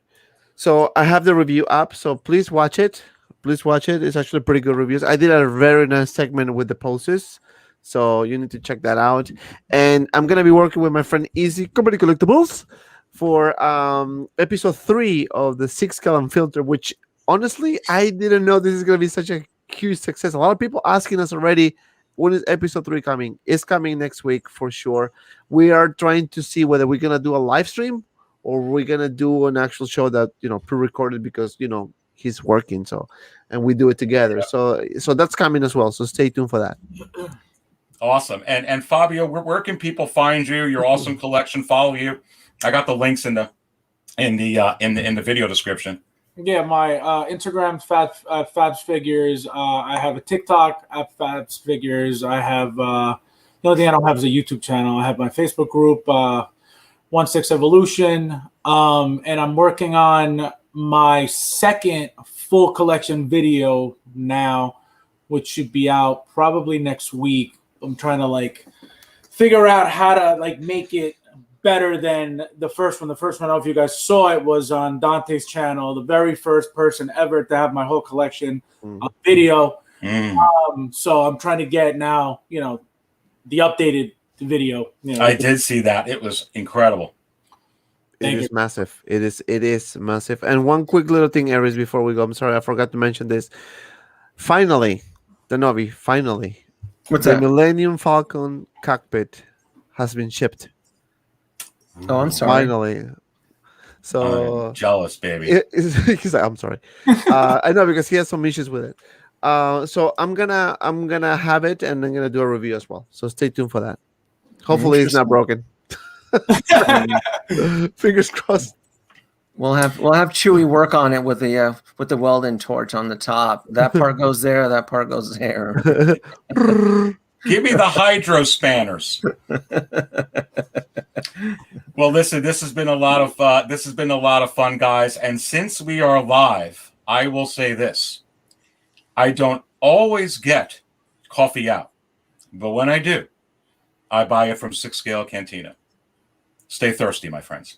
Speaker 3: So I have the review up. So please watch it. It's actually pretty good reviews. I did a very nice segment with the poses. So you need to check that out. And I'm going to be working with my friend Easy Company Collectibles for episode 3 of the 6 gallon filter, which honestly, I didn't know this is going to be such a huge success. A lot of people asking us already, when is episode 3 coming? It's coming next week for sure. We are trying to see whether we're going to do a live stream or we're going to do an actual show that, pre-recorded because, he's working. So, and we do it together. So that's coming as well. So stay tuned for that.
Speaker 1: Awesome. And Fabio, where can people find you? Your awesome collection, follow you. I got the links in the video description.
Speaker 2: Yeah, my Instagram Fabs Figures. I have a TikTok at Fabs Figures. I have the only thing I don't have is a YouTube channel. I have my Facebook group, 1/6 Evolution, and I'm working on my second full collection video now, which should be out probably next week. I'm trying to figure out how to make it better than the first one. The first one, I don't know if you guys saw it, was on Dante's channel, the very first person ever to have my whole collection on video. So I'm trying to get now, the updated video.
Speaker 1: I did see that. It was incredible.
Speaker 3: It is massive. It is massive. And one quick little thing, Aries, before we go. I'm sorry, I forgot to mention this. Finally,
Speaker 4: what's
Speaker 3: the
Speaker 4: that?
Speaker 3: Millennium Falcon cockpit has been shipped.
Speaker 4: Oh, I'm sorry.
Speaker 3: Finally. So
Speaker 1: I'm jealous, baby.
Speaker 3: He's like, I'm sorry. I know because he has some issues with it. So I'm gonna have it and I'm gonna do a review as well. So stay tuned for that. Hopefully it's not broken. Fingers crossed.
Speaker 4: We'll have Chewie work on it with the welding torch on the top. That part goes there. That part goes there.
Speaker 1: Give me the hydro spanners. Well, listen, this has been a lot of fun, guys. And since we are live, I will say this: I don't always get coffee out, but when I do, I buy it from 6 Scale Cantina. Stay thirsty, my friends.